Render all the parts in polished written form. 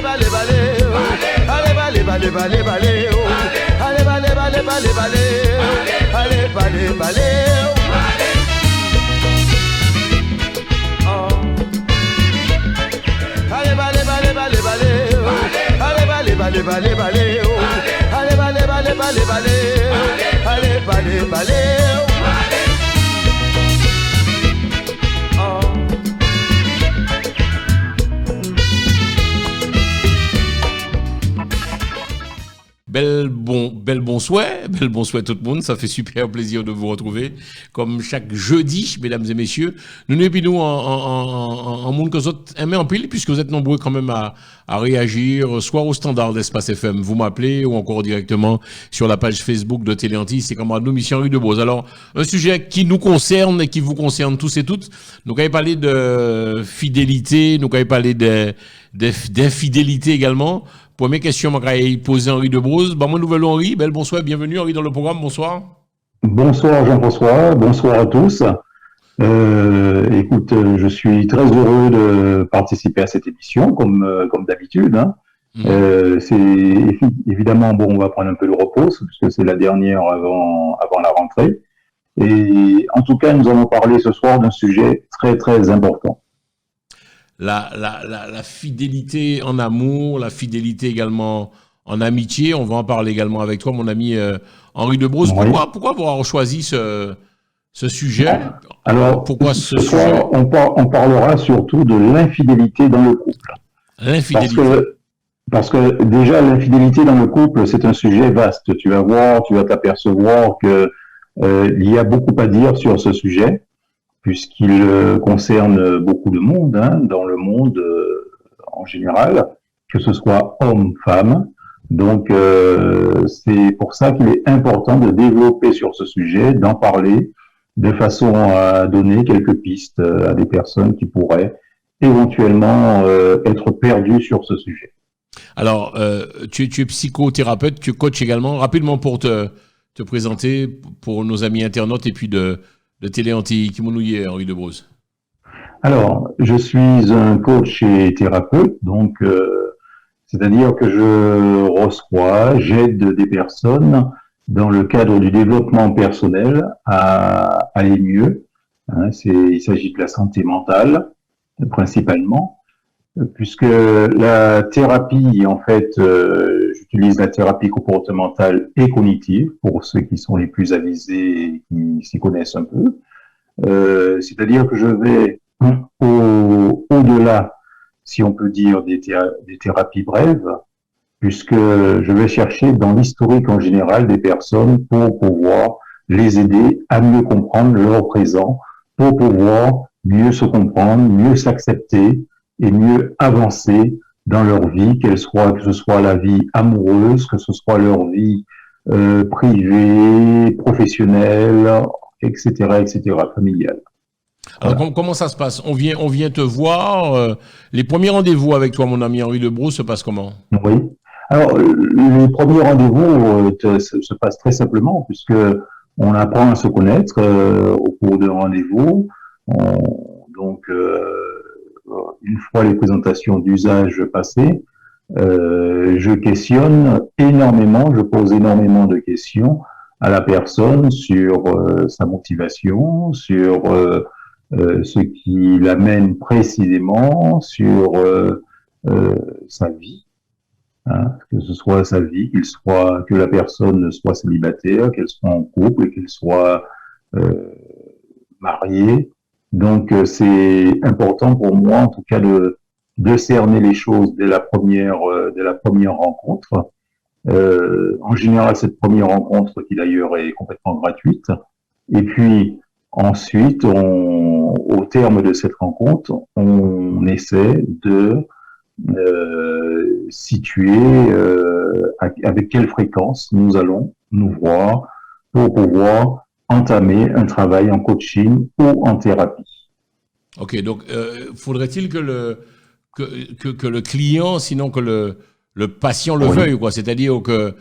balé, balé, oh. Allez, balé, balé, balé, balé, oh. Allez, balé, balé, balé, balé, oh. Allez, balé, balé, oh. Oh. Allez, balé, balé, balé, balé, oh. Allez, balé, balé, balé, balé, oh. Allez, balé, balé, balé, balé, oh. Allez, balé, balé, oh. Bel bon souhait tout le monde, ça fait super plaisir de vous retrouver, comme chaque jeudi, mesdames et messieurs. Nous en monde que vous aimez en pile, puisque vous êtes nombreux quand même à réagir, soit au standard d'Espace FM, vous m'appelez, ou encore directement sur la page Facebook de Télé Antilles, c'est comme nous, Mission Rue de Beauce. Alors, un sujet qui nous concerne et qui vous concerne tous et toutes, nous allons parler de fidélité, nous allons parler d'infidélité également. Première question que je vais poser Henri de Beauce. Bon nouvelle Henri, bel bonsoir, bienvenue Henri dans le programme, bonsoir. Bonsoir Jean-François, bonsoir à tous. Écoute, je suis très heureux de participer à cette émission, comme d'habitude. Hein. C'est évidemment, bon, on va prendre un peu de repos, puisque c'est la dernière avant la rentrée. Et en tout cas, nous allons parler ce soir d'un sujet très très important. La fidélité en amour, la fidélité également en amitié. On va en parler également avec toi, mon ami Henri de Beauce. Oui. Pourquoi avoir choisi ce sujet? Alors, pourquoi ce soir, on parlera surtout de l'infidélité dans le couple. L'infidélité. Parce que déjà, l'infidélité dans le couple, c'est un sujet vaste. Tu vas t'apercevoir que il y a beaucoup à dire sur ce sujet, puisqu'il concerne beaucoup de monde, hein, dans le monde en général, que ce soit homme, femme. Donc, c'est pour ça qu'il est important de développer sur ce sujet, d'en parler, de façon à donner quelques pistes à des personnes qui pourraient éventuellement être perdues sur ce sujet. Alors, tu es psychothérapeute, tu coaches également. Rapidement pour te présenter pour nos amis internautes et puis de Télé Antilles, qui m'ont nouillé, Henri de Beauce. Alors, je suis un coach et thérapeute, donc c'est-à-dire que j'aide des personnes dans le cadre du développement personnel à aller mieux. Hein, il s'agit de la santé mentale, principalement, puisque la thérapie, en fait, j'utilise la thérapie comportementale et cognitive pour ceux qui sont les plus avisés et qui s'y connaissent un peu. C'est-à-dire que je vais au-delà, si on peut dire, des thérapies brèves, puisque je vais chercher dans l'historique en général des personnes pour pouvoir les aider à mieux comprendre leur présent, pour pouvoir mieux se comprendre, mieux s'accepter et mieux avancer dans leur vie, que ce soit la vie amoureuse, que ce soit leur vie privée, professionnelle, etc., familiale. Alors, comment ça se passe? On vient te voir. Les premiers rendez-vous avec toi, mon ami Henri de Beauce, se passent comment? Oui. Alors, les premiers rendez-vous se passent très simplement, puisque on apprend à se connaître au cours d'un rendez-vous. Donc, une fois les présentations d'usage passées, je questionne énormément, je pose énormément de questions à la personne sur sa motivation, sur ce qui l'amène précisément, sur sa vie, hein, que ce soit sa vie, que la personne soit célibataire, qu'elle soit en couple, qu'elle soit mariée. Donc c'est important pour moi, en tout cas, de cerner les choses dès la première rencontre. En général, cette première rencontre, qui d'ailleurs est complètement gratuite, et puis ensuite, au terme de cette rencontre, on essaie de situer avec quelle fréquence nous allons nous voir pour pouvoir entamer un travail en coaching ou en thérapie. Ok, donc faudrait-il que le client, sinon que le patient le veuille, quoi. C'est-à-dire que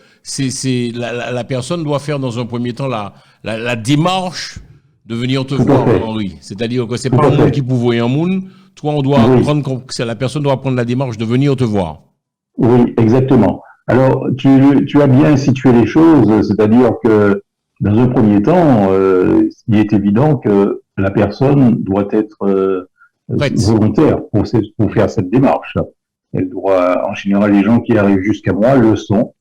la personne doit faire dans un premier temps la démarche de venir te voir, Henri. C'est-à-dire que c'est pas un monde qui peut voir un monde. Toi, on doit prendre, la personne doit prendre la démarche de venir te voir. Oui, exactement. Alors, tu as bien situé les choses, c'est-à-dire que dans un premier temps, il est évident que la personne doit être Prête. volontaire pour faire cette démarche. Elle doit, en général, les gens qui arrivent jusqu'à moi le sont.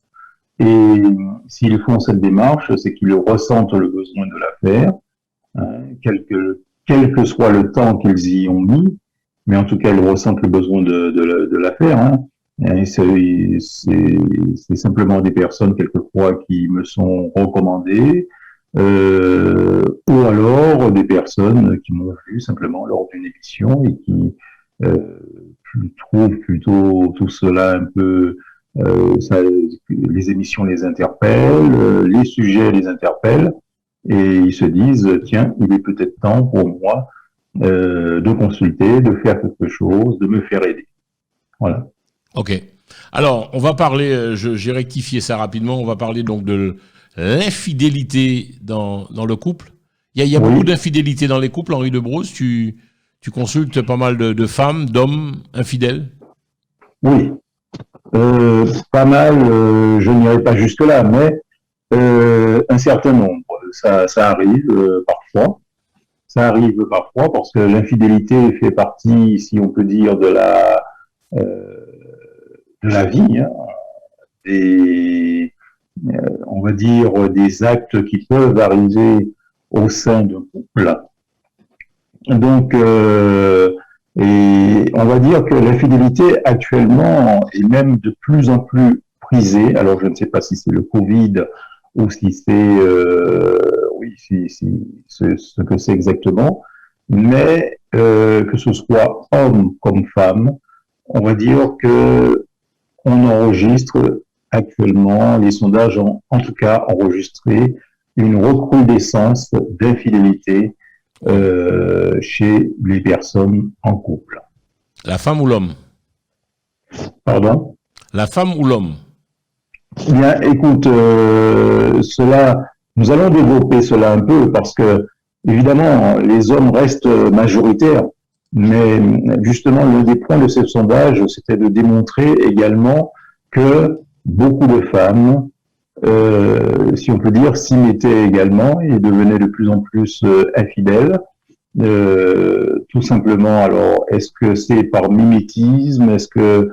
Et s'ils font cette démarche, c'est qu'ils ressentent le besoin de la faire, hein, quel que soit le temps qu'ils y ont mis, mais en tout cas, ils ressentent le besoin de la faire. Hein. C'est simplement des personnes, quelquefois, qui me sont recommandées, ou alors des personnes qui m'ont vu simplement lors d'une émission et qui trouvent plutôt tout cela un peu... les émissions les interpellent, les sujets les interpellent, et ils se disent, tiens, il est peut-être temps pour moi de consulter, de faire quelque chose, de me faire aider. Voilà. Ok. Alors, on va parler, j'ai rectifié ça rapidement, on va parler donc de l'infidélité dans le couple. Il y a Oui. beaucoup d'infidélité dans les couples, Henri de Broze. Tu consultes pas mal de femmes, d'hommes infidèles? Oui. Pas mal, je n'irai pas jusque-là, mais un certain nombre. Ça arrive parfois. Ça arrive parfois parce que l'infidélité fait partie, si on peut dire, de la vie, hein, des, on va dire, des actes qui peuvent arriver au sein d'un couple. Donc, et on va dire que l'infidélité actuellement est même de plus en plus prisée. Alors, je ne sais pas si c'est le Covid ou si c'est, oui, ce que c'est exactement, mais que ce soit homme comme femme, on va dire que on enregistre actuellement, les sondages ont en tout cas enregistré une recrudescence d'infidélité chez les personnes en couple. La femme ou l'homme? Pardon? La femme ou l'homme? Bien, écoute, nous allons développer cela un peu parce que, évidemment, les hommes restent majoritaires, mais justement, l'un des points de ce sondage, c'était de démontrer également que beaucoup de femmes, si on peut dire, s'y mettaient également et devenaient de plus en plus infidèles. Tout simplement, alors, est-ce que c'est par mimétisme? Est-ce que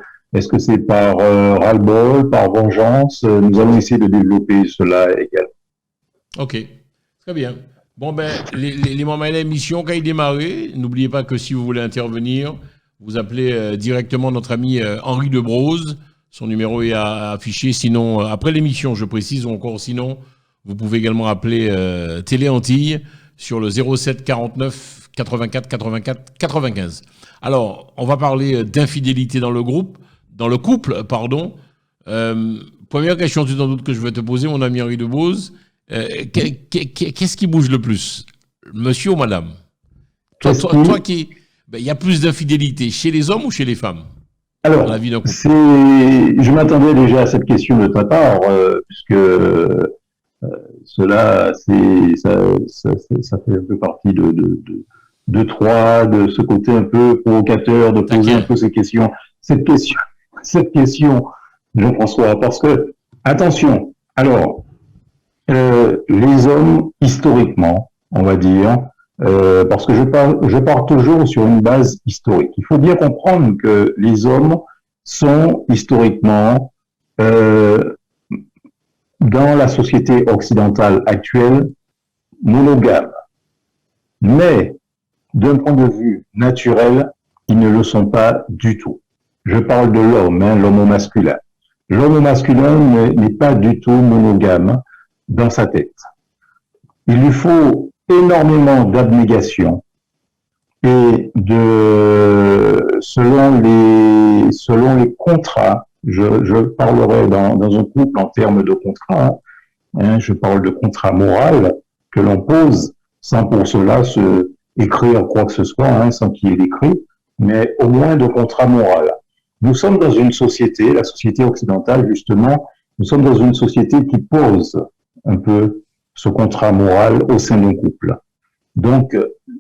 c'est par ras-le-bol, par vengeance? Nous allons essayer de développer cela également. Ok, très bien. Bon, ben, les moments de l'émission, quand il démarre, n'oubliez pas que si vous voulez intervenir, vous appelez directement notre ami Henri de Broze. Son numéro est affiché. Sinon, après l'émission, je précise, ou encore sinon, vous pouvez également appeler Télé Antilles sur le 07 49 84 84 95. Alors, on va parler d'infidélité dans le couple, pardon. Première question, tu t'en doutes que je vais te poser, mon ami Henri de Broze. Qu'est-ce qui bouge le plus, monsieur ou madame? Toi qui, il y a plus d'infidélité chez les hommes ou chez les femmes? Alors, dans la vie d'un couple? je m'attendais déjà à cette question de ta part, puisque cela, ça fait un peu partie de toi, de ce côté un peu provocateur, de poser un peu ces questions. Cette question, Jean-François, parce que, attention, alors, les hommes, historiquement, on va dire, parce que je pars toujours sur une base historique. Il faut bien comprendre que les hommes sont historiquement, dans la société occidentale actuelle, monogames. Mais, d'un point de vue naturel, ils ne le sont pas du tout. Je parle de l'homme, hein, l'homme masculin. L'homme masculin n'est pas du tout monogame dans sa tête. Il lui faut énormément d'abnégation et selon les contrats, je parlerai dans un couple en termes de contrat, hein, je parle de contrat moral que l'on pose sans pour cela écrire quoi que ce soit, hein, sans qu'il y ait d'écrit, mais au moins de contrat moral. Nous sommes dans une société, la société occidentale justement, nous sommes dans une société qui pose un peu ce contrat moral au sein d'un couple. Donc,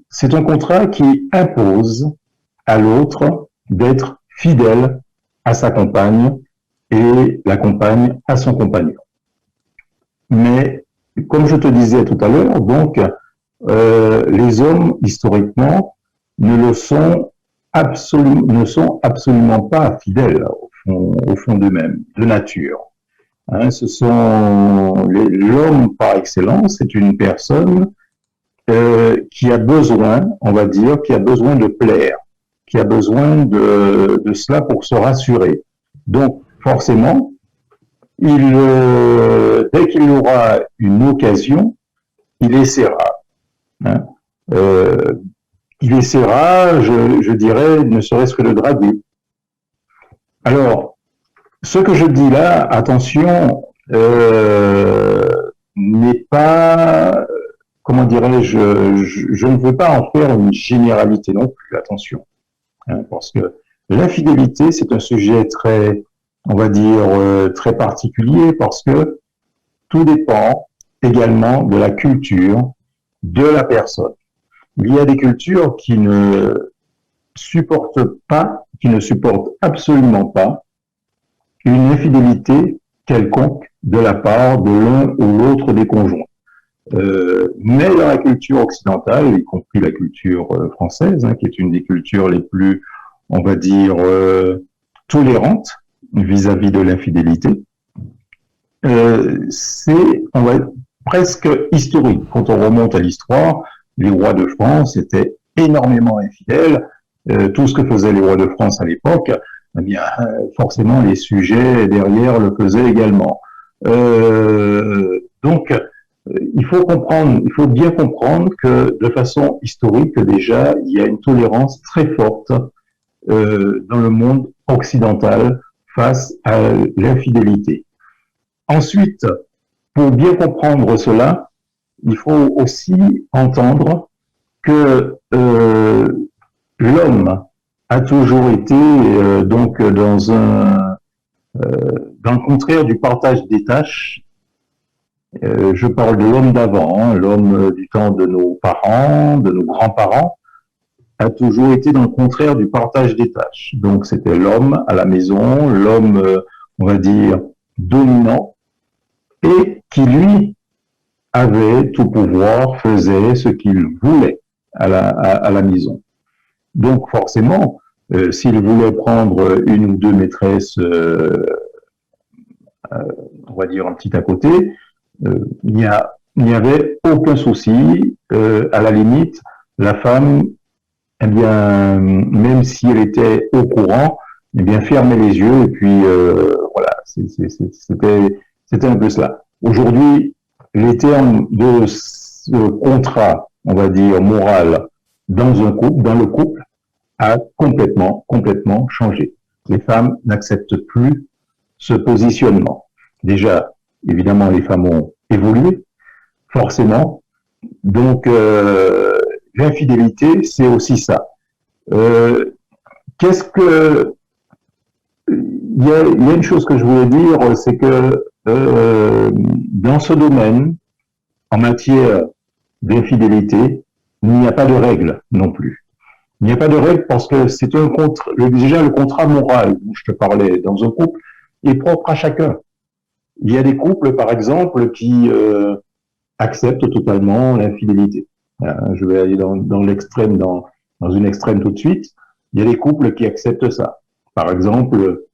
c'est un contrat qui impose à l'autre d'être fidèle à sa compagne et la compagne à son compagnon. Mais, comme je te disais tout à l'heure, donc, les hommes, historiquement, ne sont absolument pas fidèles au fond d'eux-mêmes, de nature. Hein, l'homme par excellence, c'est une personne qui a besoin, on va dire, qui a besoin de plaire, qui a besoin de cela pour se rassurer. Donc, forcément, dès qu'il aura une occasion, il essaiera. Hein, il essaiera, je dirais, ne serait-ce que de draguer. Alors, ce que je dis là, attention, n'est pas, comment dirais-je, je ne veux pas en faire une généralité non plus, attention. Hein, parce que l'infidélité, c'est un sujet très, on va dire, très particulier, parce que tout dépend également de la culture de la personne. Il y a des cultures qui ne supportent absolument pas une infidélité quelconque de la part de l'un ou l'autre des conjoints. Mais dans la culture occidentale, y compris la culture française, hein, qui est une des cultures les plus, on va dire, tolérantes vis-à-vis de l'infidélité, c'est, on va dire, presque historique. Quand on remonte à l'histoire, les rois de France étaient énormément infidèles. Tout ce que faisaient les rois de France à l'époque, eh bien, forcément, les sujets derrière le faisaient également. Donc, il faut bien comprendre que de façon historique, déjà, il y a une tolérance très forte dans le monde occidental face à l'infidélité. Ensuite, pour bien comprendre cela, il faut aussi entendre que l'homme a toujours été donc dans le contraire du partage des tâches. Je parle de l'homme d'avant, hein, l'homme du temps de nos parents, de nos grands-parents, a toujours été dans le contraire du partage des tâches. Donc c'était l'homme à la maison, l'homme, on va dire, dominant, et qui lui avait tout pouvoir, faisait ce qu'il voulait à la maison. Donc forcément, s'il voulait prendre une ou deux maîtresses, on va dire un petit à côté, il n'y avait aucun souci. À la limite, la femme, eh bien, même si elle était au courant, eh bien, fermait les yeux et puis voilà, c'était un peu cela. Aujourd'hui, les termes de ce contrat, on va dire moral, dans le couple, a complètement changé. Les femmes n'acceptent plus ce positionnement. Déjà, évidemment, les femmes ont évolué, forcément. Donc, l'infidélité, c'est aussi ça. Il y a une chose que je voulais dire, c'est que dans ce domaine, en matière d'infidélité, il n'y a pas de règle non plus. Il n'y a pas de règle parce que c'est déjà le contrat moral dont je te parlais dans un couple est propre à chacun. Il y a des couples, par exemple, qui acceptent totalement l'infidélité. Je vais aller dans l'extrême, dans une extrême tout de suite. Il y a des couples qui acceptent ça. Par exemple,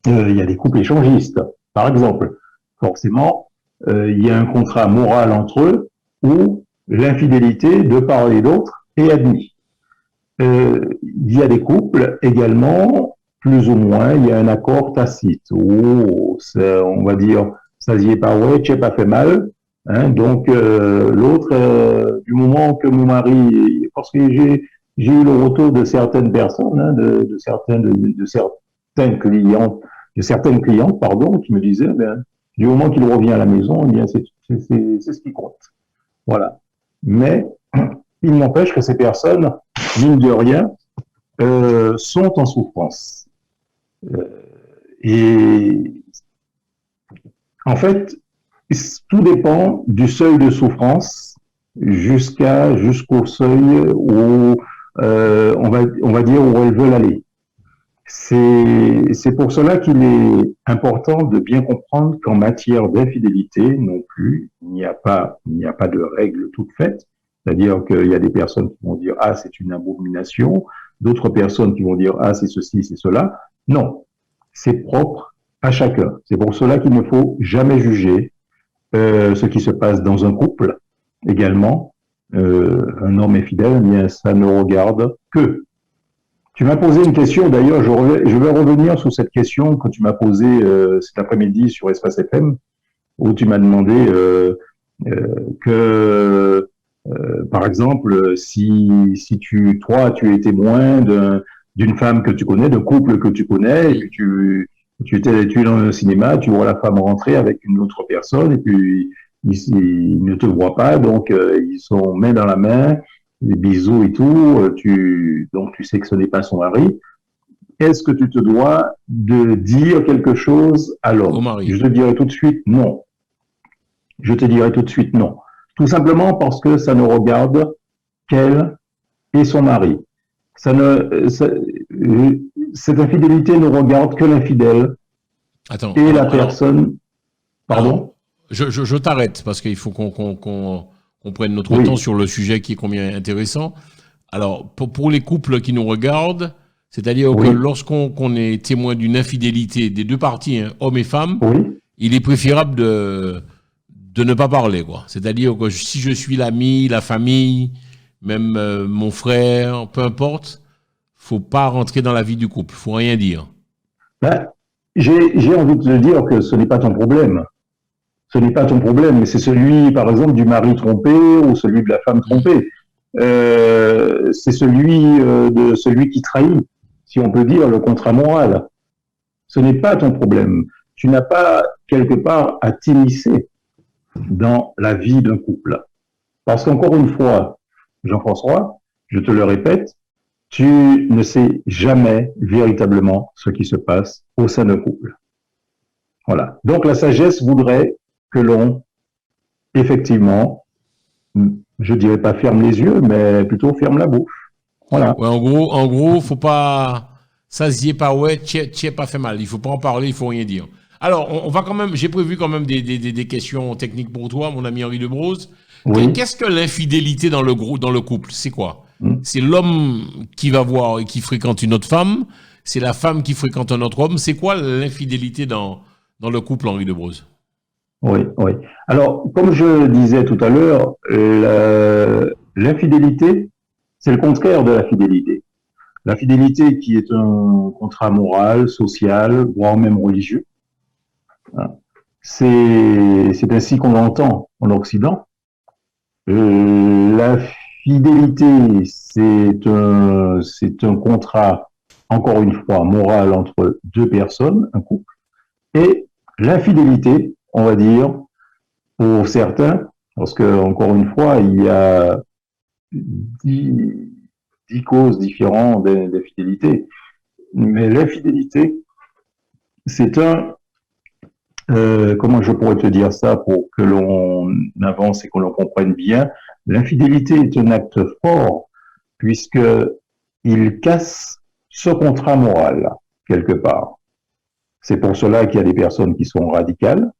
il y a des couples échangistes. Par exemple, forcément, il y a un contrat moral entre eux où l'infidélité de part et d'autre est admise. Il y a des couples également, plus ou moins, il y a un accord tacite où on va dire, ça y est pas ouais, tu n'as pas fait mal. Hein, donc l'autre, du moment que mon mari, parce que j'ai eu le retour de certaines personnes, hein, de certaines clientes, pardon, qui me disaient, ben, du moment qu'il revient à la maison, eh bien c'est ce qui compte. Voilà. Mais il n'empêche que ces personnes, mine de rien, sont en souffrance. Et en fait, tout dépend du seuil de souffrance jusqu'au seuil où on va dire où elles veulent aller. C'est pour cela qu'il est important de bien comprendre qu'en matière d'infidélité non plus, il n'y a pas de règle toute faite. C'est-à-dire qu'il y a des personnes qui vont dire ah c'est une abomination, d'autres personnes qui vont dire ah c'est ceci, c'est cela. Non, c'est propre à chacun. C'est pour cela qu'il ne faut jamais juger ce qui se passe dans un couple également. Un homme infidèle, eh bien ça ne regarde que. Tu m'as posé une question, d'ailleurs, je vais revenir sur cette question que tu m'as posée cet après-midi sur Espace FM, où tu m'as demandé que, par exemple, si toi, tu es témoin d'une femme que tu connais, d'un couple que tu connais, et puis tu es dans un cinéma, tu vois la femme rentrer avec une autre personne, et puis ils ne te voient pas, donc ils sont main dans la main, des bisous et tout, donc tu sais que ce n'est pas son mari. Est-ce que tu te dois de dire quelque chose à Au l'homme? mari. Je te dirai tout de suite non. Je te dirai tout de suite non. Tout simplement parce que ça ne regarde qu'elle et son mari. Cette infidélité ne regarde que l'infidèle Attends. et la personne. Pardon? Alors, je t'arrête parce qu'il faut qu'on prenne notre Oui. temps sur le sujet qui est combien intéressant. Alors, pour les couples qui nous regardent, c'est-à-dire Oui. que lorsqu'on est témoin d'une infidélité des deux parties, hein, hommes et femmes, Oui. il est préférable de ne pas parler, quoi. C'est-à-dire que si je suis l'ami, la famille, même mon frère, peu importe, faut pas rentrer dans la vie du couple, faut rien dire. Ben, j'ai envie de te dire que ce n'est pas ton problème. Ce n'est pas ton problème, mais c'est celui, par exemple, du mari trompé ou celui de la femme trompée. C'est celui qui trahit, si on peut dire, le contrat moral. Ce n'est pas ton problème. Tu n'as pas quelque part à t'immiscer dans la vie d'un couple. Parce qu'encore une fois, Jean-François, je te le répète, tu ne sais jamais véritablement ce qui se passe au sein d'un couple. Voilà. Donc la sagesse voudrait que l'on, effectivement, je dirais pas ferme les yeux, mais plutôt ferme la bouche. Voilà. Ouais, en gros, faut pas, ça se dit pas, ouais, t'y pas fait mal. Il faut pas en parler, il faut rien dire. Alors, on va quand même, j'ai prévu quand même des questions techniques pour toi, mon ami Henri Debrose. Oui. Qu'est-ce que l'infidélité dans le couple? C'est quoi? Mm. C'est l'homme qui va voir et qui fréquente une autre femme? C'est la femme qui fréquente un autre homme? C'est quoi l'infidélité dans le couple, Henri Debrose? Oui, oui. Alors, comme je disais tout à l'heure, l'infidélité, c'est le contraire de la fidélité. La fidélité qui est un contrat moral, social, voire même religieux. C'est ainsi qu'on l'entend en Occident. La fidélité, c'est un contrat, encore une fois, moral entre deux personnes, un couple. Et l'infidélité, on va dire, pour certains, parce que, encore une fois, il y a 10 causes différentes d'infidélité. Mais l'infidélité, c'est comment je pourrais te dire ça pour que l'on avance et que l'on comprenne bien. L'infidélité est un acte fort puisque il casse ce contrat moral quelque part. C'est pour cela qu'il y a des personnes qui sont radicales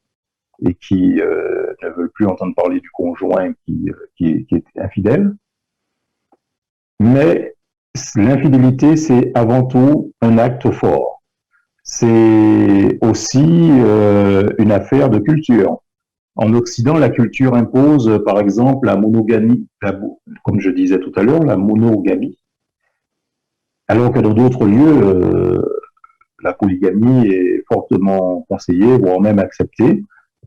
et qui ne veulent plus entendre parler du conjoint qui est infidèle. Mais l'infidélité, c'est avant tout un acte fort. C'est aussi une affaire de culture. En Occident, la culture impose, par exemple, la monogamie, comme je disais tout à l'heure, la monogamie, alors que dans d'autres lieux, la polygamie est fortement conseillée, voire même acceptée.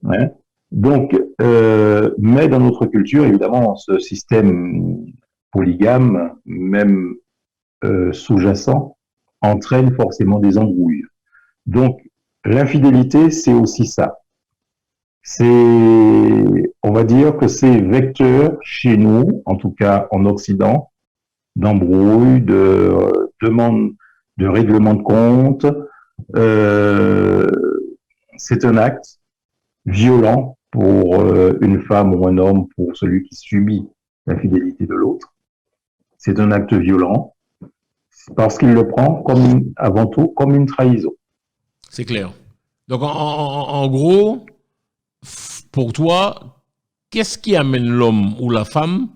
Hein. Donc, mais dans notre culture, évidemment, ce système polygame, même sous-jacent, entraîne forcément des embrouilles. Donc, l'infidélité, c'est aussi ça. On va dire que c'est vecteur chez nous, en tout cas en Occident, d'embrouilles, de demandes de règlement de compte. C'est un acte violent pour une femme ou un homme, pour celui qui subit l'infidélité de l'autre. C'est un acte violent. parce qu'il le prend avant tout comme une trahison. C'est clair. Donc, en gros, pour toi, qu'est-ce qui amène l'homme ou la femme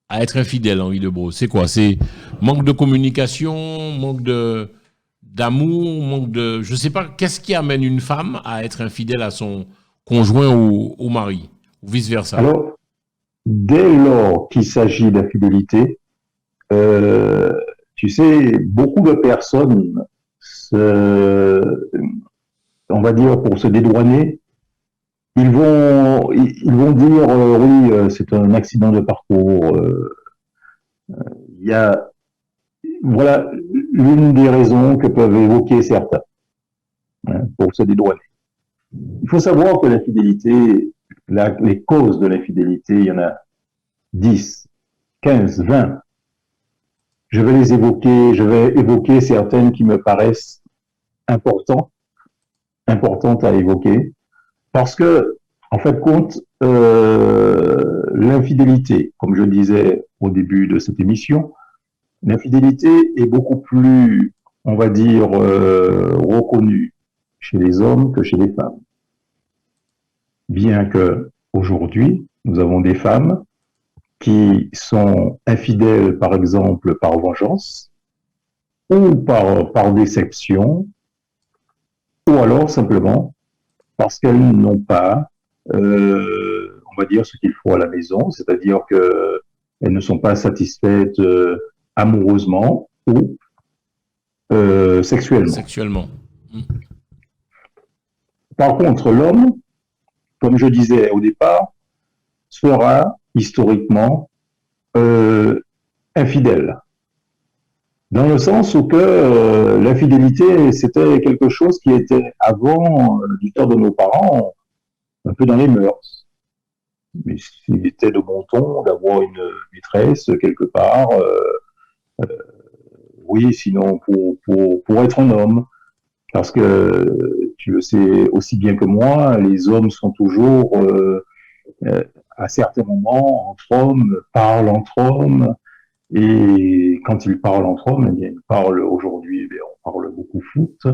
à être infidèle, Henri Debros? C'est quoi? C'est manque de communication, manque d'amour, manque de... Je sais pas, qu'est-ce qui amène une femme à être infidèle à son conjoint ou au mari, ou vice-versa? Alors, dès lors qu'il s'agit d'infidélité, tu sais, beaucoup de personnes, on va dire, pour se dédouaner, ils vont dire, oui, c'est un accident de parcours. Il y a, voilà, l'une des raisons que peuvent évoquer certains, hein, pour se dédouaner. Il faut savoir que l'infidélité, les causes de l'infidélité, il y en a 10, 15, 20. Je vais évoquer certaines qui me paraissent importantes à évoquer, parce que, en fait, compte, l'infidélité, comme je disais au début de cette émission, l'infidélité est beaucoup plus, on va dire, reconnue chez les hommes que chez les femmes. Bien que aujourd'hui, nous avons des femmes qui sont infidèles, par exemple, par vengeance, ou par déception, ou alors simplement parce qu'elles n'ont pas, on va dire, ce qu'il faut à la maison, c'est-à-dire qu'elles ne sont pas satisfaites amoureusement ou sexuellement. Sexuellement. Par contre, l'homme, comme je disais au départ, sera historiquement infidèle. Dans le sens où que l'infidélité, c'était quelque chose qui était avant, du temps de nos parents, un peu dans les mœurs. Mais il était de bon ton d'avoir une maîtresse quelque part, oui, sinon pour être un homme. Parce que tu le sais aussi bien que moi, les hommes sont toujours, à certains moments, entre hommes, parlent entre hommes. Et quand ils parlent entre hommes, eh bien, ils parlent aujourd'hui, eh bien, on parle beaucoup foot,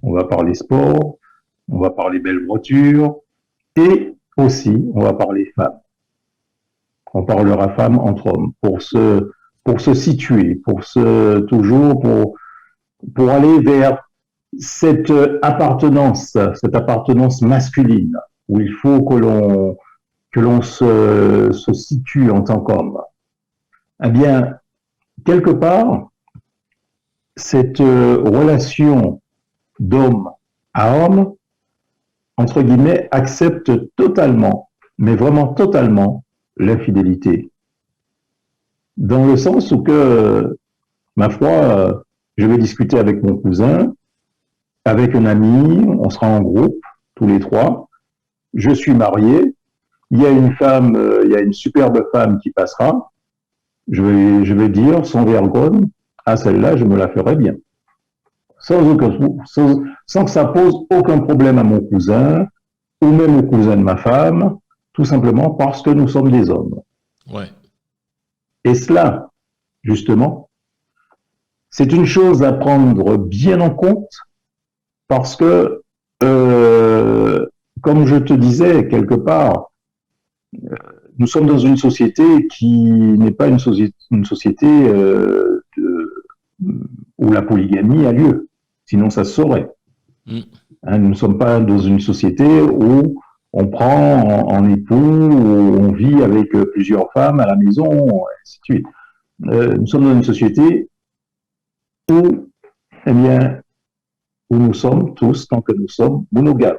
on va parler sport, on va parler belles voitures, et aussi, on va parler femmes. On parlera femmes entre hommes pour se situer, toujours pour aller vers cette appartenance masculine où il faut que l'on se situe en tant qu'homme. Eh bien, quelque part, cette relation d'homme à homme, entre guillemets, accepte totalement, mais vraiment totalement, l'infidélité. Dans le sens où que, ma foi, je vais discuter avec mon cousin, avec un ami, on sera en groupe, tous les trois. Je suis marié, il y a une superbe femme qui passera. Je vais dire sans vergogne, à celle-là, je me la ferai bien. Sans que ça pose aucun problème à mon cousin, ou même au cousin de ma femme, tout simplement parce que nous sommes des hommes. Ouais. Et cela, justement, c'est une chose à prendre bien en compte, parce que, comme je te disais, quelque part, nous sommes dans une société qui n'est pas une société où la polygamie a lieu. Sinon, ça se saurait. Hein, nous ne sommes pas dans une société où on prend en époux, où on vit avec plusieurs femmes à la maison, et ainsi de suite. Nous sommes dans une société où, eh bien, où nous sommes tous, tant que nous sommes monogames.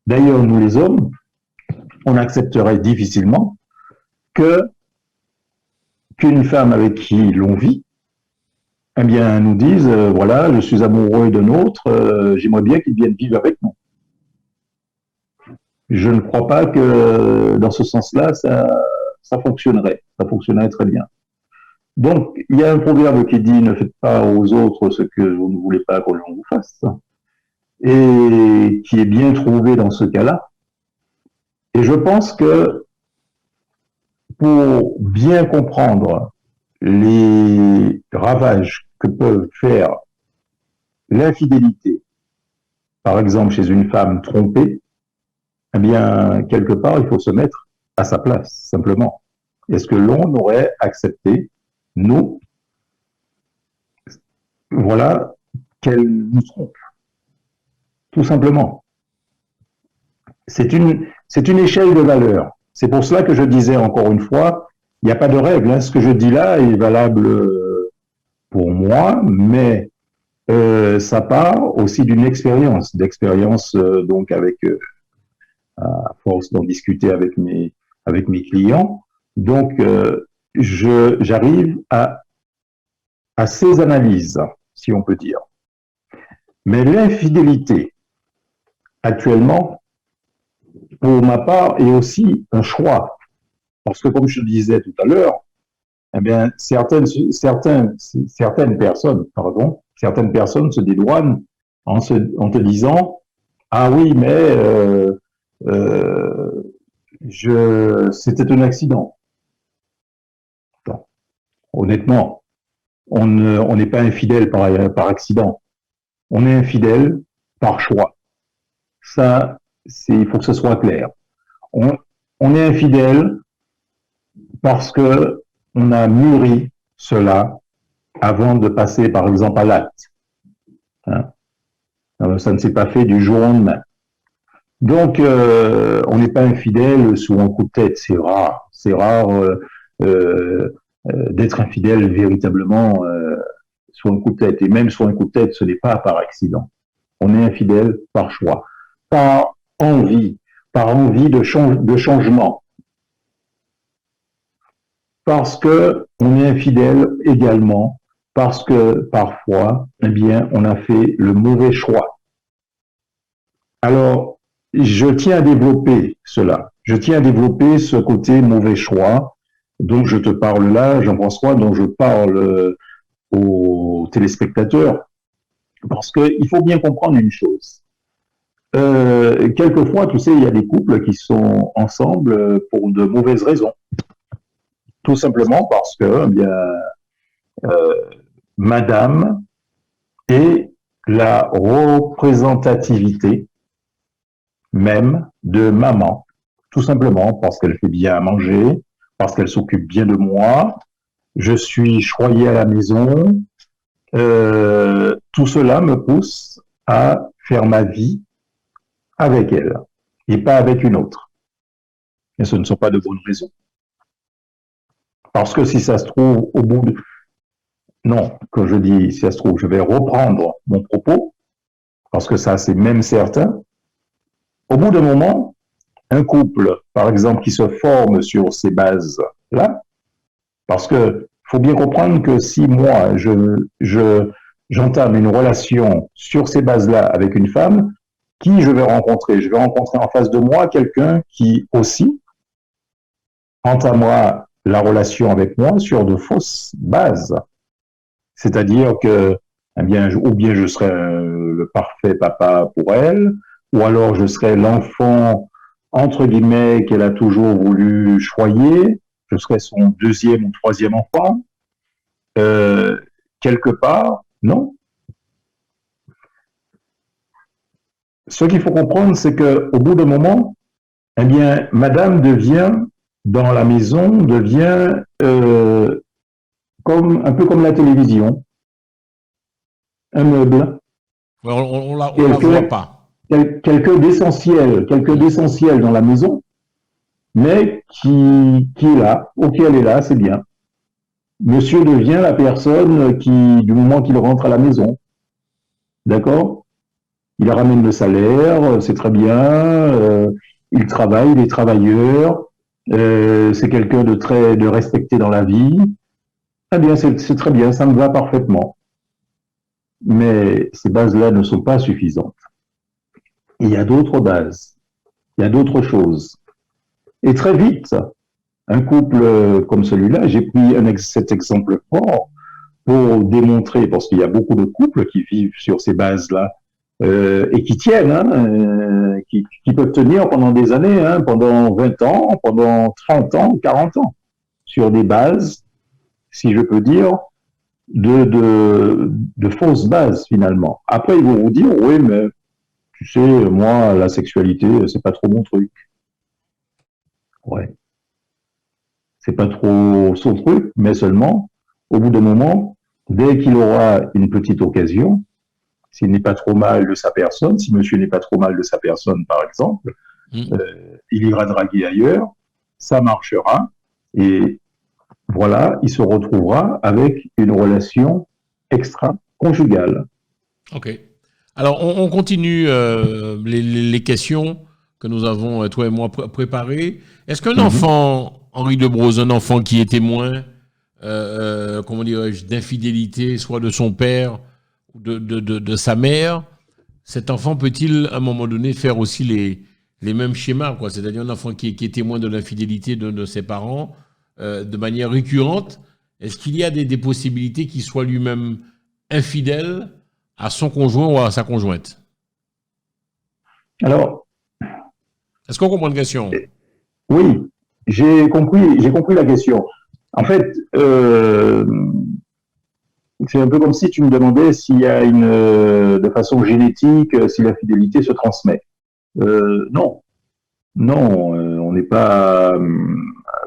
D'ailleurs, nous les hommes, on accepterait difficilement qu'une femme avec qui l'on vit, eh bien, nous dise, voilà, je suis amoureux d'un autre, j'aimerais bien qu'il vienne vivre avec nous. Je ne crois pas que dans ce sens-là, ça fonctionnerait. Ça fonctionnerait très bien. Donc, il y a un proverbe qui dit, ne faites pas aux autres ce que vous ne voulez pas que l'on vous fasse. Et qui est bien trouvé dans ce cas-là. Et je pense que pour bien comprendre les ravages que peuvent faire l'infidélité, par exemple chez une femme trompée, eh bien, quelque part, il faut se mettre à sa place, simplement. Est-ce que l'on aurait accepté, nous, voilà, qu'elle nous trompe? Tout simplement. C'est une échelle de valeur. C'est pour cela que je disais encore une fois, il n'y a pas de règle. Hein. Ce que je dis là est valable pour moi, mais ça part aussi d'une d'expérience donc avec, à force d'en discuter avec mes clients. Donc, j'arrive à ces analyses, si on peut dire. Mais l'infidélité, actuellement, pour ma part, est aussi un choix. Parce que, comme je le disais tout à l'heure, eh bien, certaines personnes se dédouanent en te disant, ah oui, mais c'était un accident. Bon, honnêtement, on n'est pas infidèle par accident. On est infidèle par choix. Ça, il faut que ce soit clair. On est infidèle parce que on a mûri cela avant de passer, par exemple, à l'acte. Hein? Ça ne s'est pas fait du jour au lendemain. Donc, on n'est pas infidèle sous un coup de tête. C'est rare. C'est rare d'être infidèle véritablement sous un coup de tête. Et même sous un coup de tête, ce n'est pas par accident. On est infidèle par choix, par envie de changement. Parce que on est infidèle également, parce que parfois, eh bien, on a fait le mauvais choix. Alors, je tiens à développer cela. Je tiens à développer ce côté mauvais choix dont je te parle là, Jean-François, dont je parle aux téléspectateurs. Parce qu'il faut bien comprendre une chose. Quelquefois, tu sais, il y a des couples qui sont ensemble pour de mauvaises raisons. Tout simplement parce que, eh bien, madame est la représentativité même de maman. Tout simplement parce qu'elle fait bien à manger, parce qu'elle s'occupe bien de moi, je suis choyé à la maison. Tout cela me pousse à faire ma vie avec elle et pas avec une autre. Et ce ne sont pas de bonnes raisons. Parce que si ça se trouve au bout de... Non, quand je dis si ça se trouve, je vais reprendre mon propos, parce que ça c'est même certain. Au bout d'un moment, un couple, par exemple, qui se forme sur ces bases-là, parce que faut bien comprendre que si moi, j'entame une relation sur ces bases-là avec une femme, qui je vais rencontrer? Je vais rencontrer en face de moi quelqu'un qui aussi entamera la relation avec moi sur de fausses bases. C'est-à-dire que, eh bien, ou bien je serai le parfait papa pour elle, ou alors je serai l'enfant, entre guillemets, qu'elle a toujours voulu choyer, je serai son deuxième ou troisième enfant. Quelque part, non. Ce qu'il faut comprendre, c'est qu'au bout d'un moment, eh bien, madame devient, dans la maison, devient un peu comme la télévision, un meuble. Ouais, on la voit pas. Quelque d'essentiel dans la maison, mais qui est là, ok, elle est là, c'est bien. Monsieur devient la personne du moment qu'il rentre à la maison, d'accord? Il ramène le salaire, c'est très bien, il travaille, il est travailleur, c'est quelqu'un de respecté dans la vie. Eh bien, c'est très bien, ça me va parfaitement. Mais ces bases-là ne sont pas suffisantes. Il y a d'autres bases, il y a d'autres choses. Et très vite, un couple comme celui-là, j'ai pris cet exemple fort pour démontrer, parce qu'il y a beaucoup de couples qui vivent sur ces bases-là, et qui tiennent, hein, qui peuvent tenir pendant des années, hein, pendant 20 ans, pendant 30 ans, 40 ans, sur des bases, si je peux dire, de fausses bases finalement. Après, ils vont vous dire, oui, mais tu sais, moi, la sexualité, c'est pas trop mon truc. Ouais, c'est pas trop son truc, mais seulement, au bout d'un moment, dès qu'il aura une petite occasion, s'il n'est pas trop mal de sa personne, si monsieur n'est pas trop mal de sa personne, par exemple, il ira draguer ailleurs, ça marchera, et voilà, il se retrouvera avec une relation extra-conjugale. Ok. Alors, on continue les questions que nous avons, toi et moi, préparées. Est-ce qu'un enfant, Henri de Broze, un enfant qui est témoin, comment dirais-je, d'infidélité, soit de son père ou de sa mère, cet enfant peut-il, à un moment donné, faire aussi les mêmes schémas, quoi? C'est-à-dire un enfant qui est témoin de l'infidélité de ses parents de manière récurrente. Est-ce qu'il y a des possibilités qu'il soit lui-même infidèle à son conjoint ou à sa conjointe? Alors, est-ce qu'on comprend la question? Oui, j'ai compris la question. En fait, c'est un peu comme si tu me demandais s'il y a de façon génétique, si la fidélité se transmet. Non, non, on n'est pas,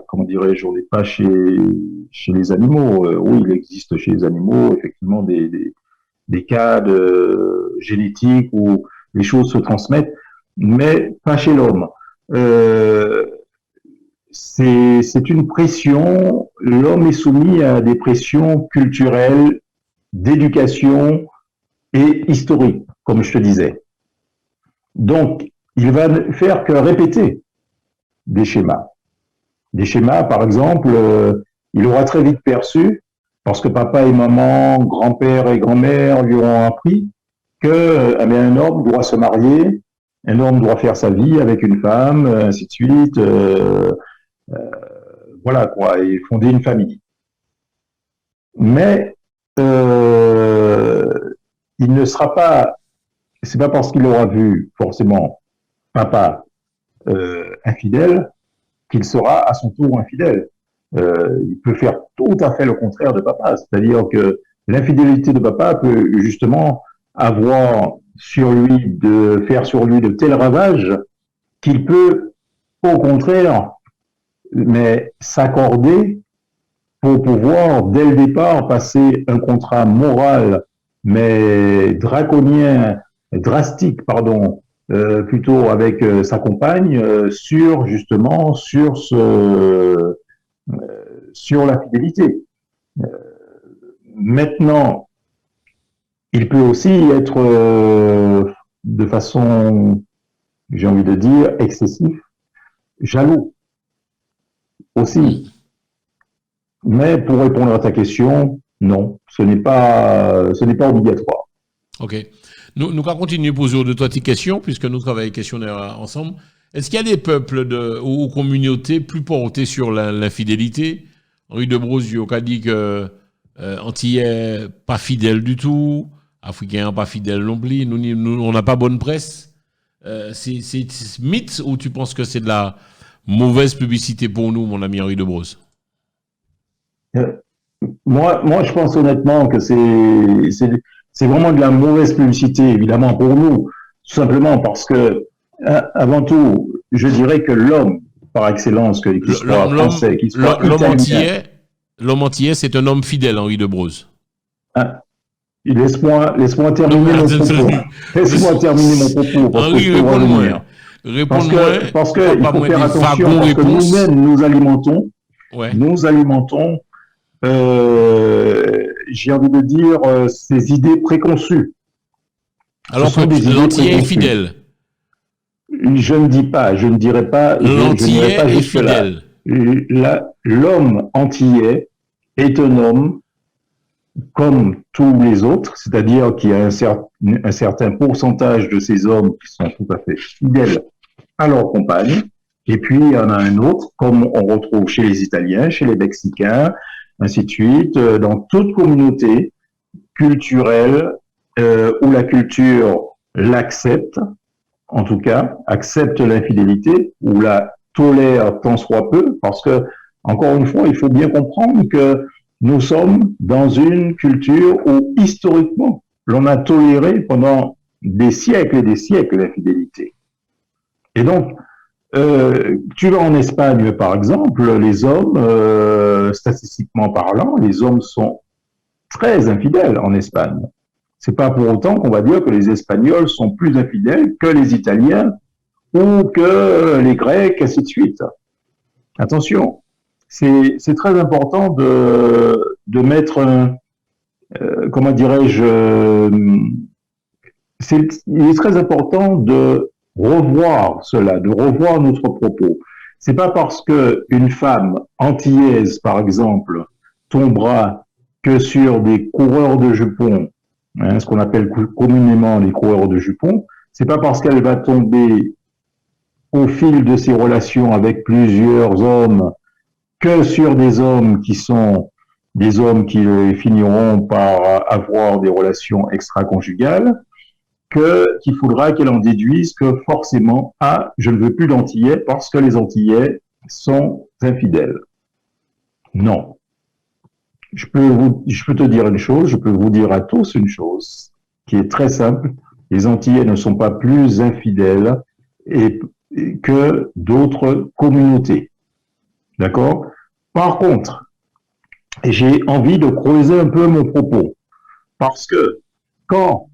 comment dirais-je, on n'est pas chez les animaux. Oui, il existe chez les animaux effectivement des cas génétiques où les choses se transmettent, mais pas chez l'homme. C'est une pression, l'homme est soumis à des pressions culturelles, d'éducation et historiques, comme je te disais. Donc, il va ne faire que répéter des schémas. Des schémas, par exemple, il aura très vite perçu, parce que papa et maman, grand-père et grand-mère lui ont appris que un homme doit se marier, un homme doit faire sa vie avec une femme, ainsi de suite. Voilà quoi, et fonder une famille. Mais il ne sera pas, c'est pas parce qu'il aura vu forcément papa infidèle qu'il sera à son tour infidèle. Il peut faire tout à fait le contraire de papa, c'est-à-dire que l'infidélité de papa peut justement avoir faire sur lui de tels ravages qu'il peut au contraire mais s'accorder pour pouvoir, dès le départ, passer un contrat moral, mais drastique, pardon, plutôt avec sa compagne, sur la fidélité. Maintenant, il peut aussi être de façon, j'ai envie de dire, excessif, jaloux. Aussi. Mais pour répondre à ta question, non, ce n'est pas obligatoire. Ok. Nous allons continuer à poser de toi tes questions, puisque nous travaillons questionnaire ensemble. Est-ce qu'il y a des peuples ou communautés plus portés sur l'infidélité? Henri de Broze, il a dit que Antillais pas fidèle du tout, Africains pas fidèles non plus, nous on n'a pas bonne presse. C'est mythe ou tu penses que c'est de la mauvaise publicité pour nous, mon ami Henri de Broze? Moi, je pense honnêtement que c'est vraiment de la mauvaise publicité, évidemment, pour nous. Tout simplement parce que, avant tout, je dirais que l'homme, par excellence, qu'il soit français, qu'il soit italien. L'homme entier, c'est un homme fidèle, Henri de Broze. Hein? Laisse-moi terminer mon propos. Laisse-moi terminer mon propos. Parce Henri, réponds-moi. Réponds-moi. Parce que il faut faire attention, parce que nous-mêmes, nous alimentons, j'ai envie de dire, ces idées préconçues. Alors que l'antillais est fidèle. Je ne dirais pas. L'antillais est fidèle. L'homme antillais est un homme comme tous les autres, c'est-à-dire qu'il y a un certain pourcentage de ces hommes qui sont tout à fait fidèles à leur compagne, et puis il y en a un autre, comme on retrouve chez les Italiens, chez les Mexicains, ainsi de suite, dans toute communauté culturelle où la culture l'accepte, en tout cas, accepte l'infidélité, ou la tolère tant soit peu, parce que, encore une fois, il faut bien comprendre que nous sommes dans une culture où, historiquement, l'on a toléré pendant des siècles et des siècles l'infidélité. Et donc, tu vas en Espagne, par exemple, les hommes, statistiquement parlant, les hommes sont très infidèles en Espagne. C'est pas pour autant qu'on va dire que les Espagnols sont plus infidèles que les Italiens ou que les Grecs, ainsi de suite. Attention, c'est très important de mettre, comment dirais-je, il est très important de revoir cela, de revoir notre propos. C'est pas parce que une femme antillaise, par exemple, tombera que sur des coureurs de jupons, ce qu'on appelle communément les coureurs de jupons, c'est pas parce qu'elle va tomber au fil de ses relations avec plusieurs hommes que sur des hommes qui sont des hommes qui finiront par avoir des relations extra-conjugales, qu'il faudra qu'elle en déduise que forcément, je ne veux plus d'Antillais parce que les Antillais sont infidèles. Non. Je peux te dire une chose, je peux vous dire à tous une chose qui est très simple. Les Antillais ne sont pas plus infidèles que d'autres communautés. D'accord? Par contre, j'ai envie de creuser un peu mon propos. Parce que quand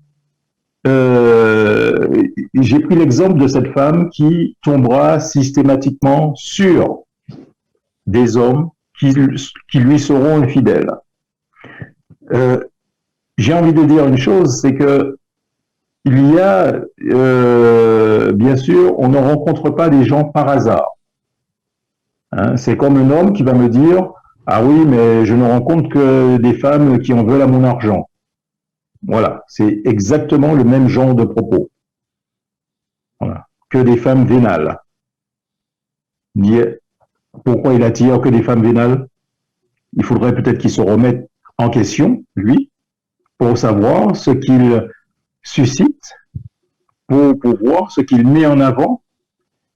j'ai pris l'exemple de cette femme qui tombera systématiquement sur des hommes qui lui seront infidèles. J'ai envie de dire une chose, c'est que il y a, bien sûr, on ne rencontre pas des gens par hasard. Hein, c'est comme un homme qui va me dire, ah oui, mais je ne rencontre que des femmes qui en veulent à mon argent. Voilà, c'est exactement le même genre de propos. Voilà, que des femmes vénales. Pourquoi il attire que des femmes vénales? Il faudrait peut-être qu'il se remette en question, lui, pour savoir ce qu'il suscite, pour voir ce qu'il met en avant.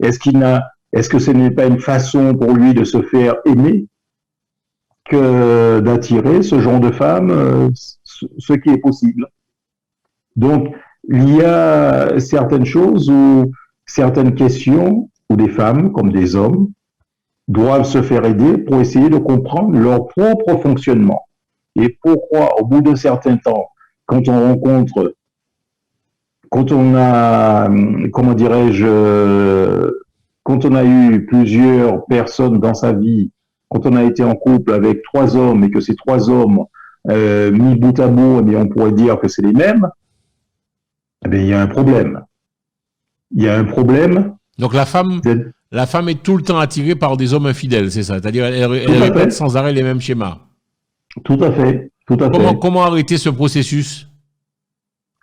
Est-ce que ce n'est pas une façon pour lui de se faire aimer que d'attirer ce genre de femmes, ce qui est possible. Donc, il y a certaines choses ou certaines questions où des femmes, comme des hommes, doivent se faire aider pour essayer de comprendre leur propre fonctionnement. Et pourquoi, au bout d'un certain temps, quand on a, comment dirais-je, quand on a eu plusieurs personnes dans sa vie, quand on a été en couple avec 3 hommes et que ces 3 hommes, mis bout à bout, eh bien, on pourrait dire que c'est les mêmes, eh bien, il y a un problème. Il y a un problème. Donc la femme est tout le temps attirée par des hommes infidèles, c'est ça? C'est-à-dire elle répète sans arrêt les mêmes schémas. Tout à fait. Comment arrêter ce processus?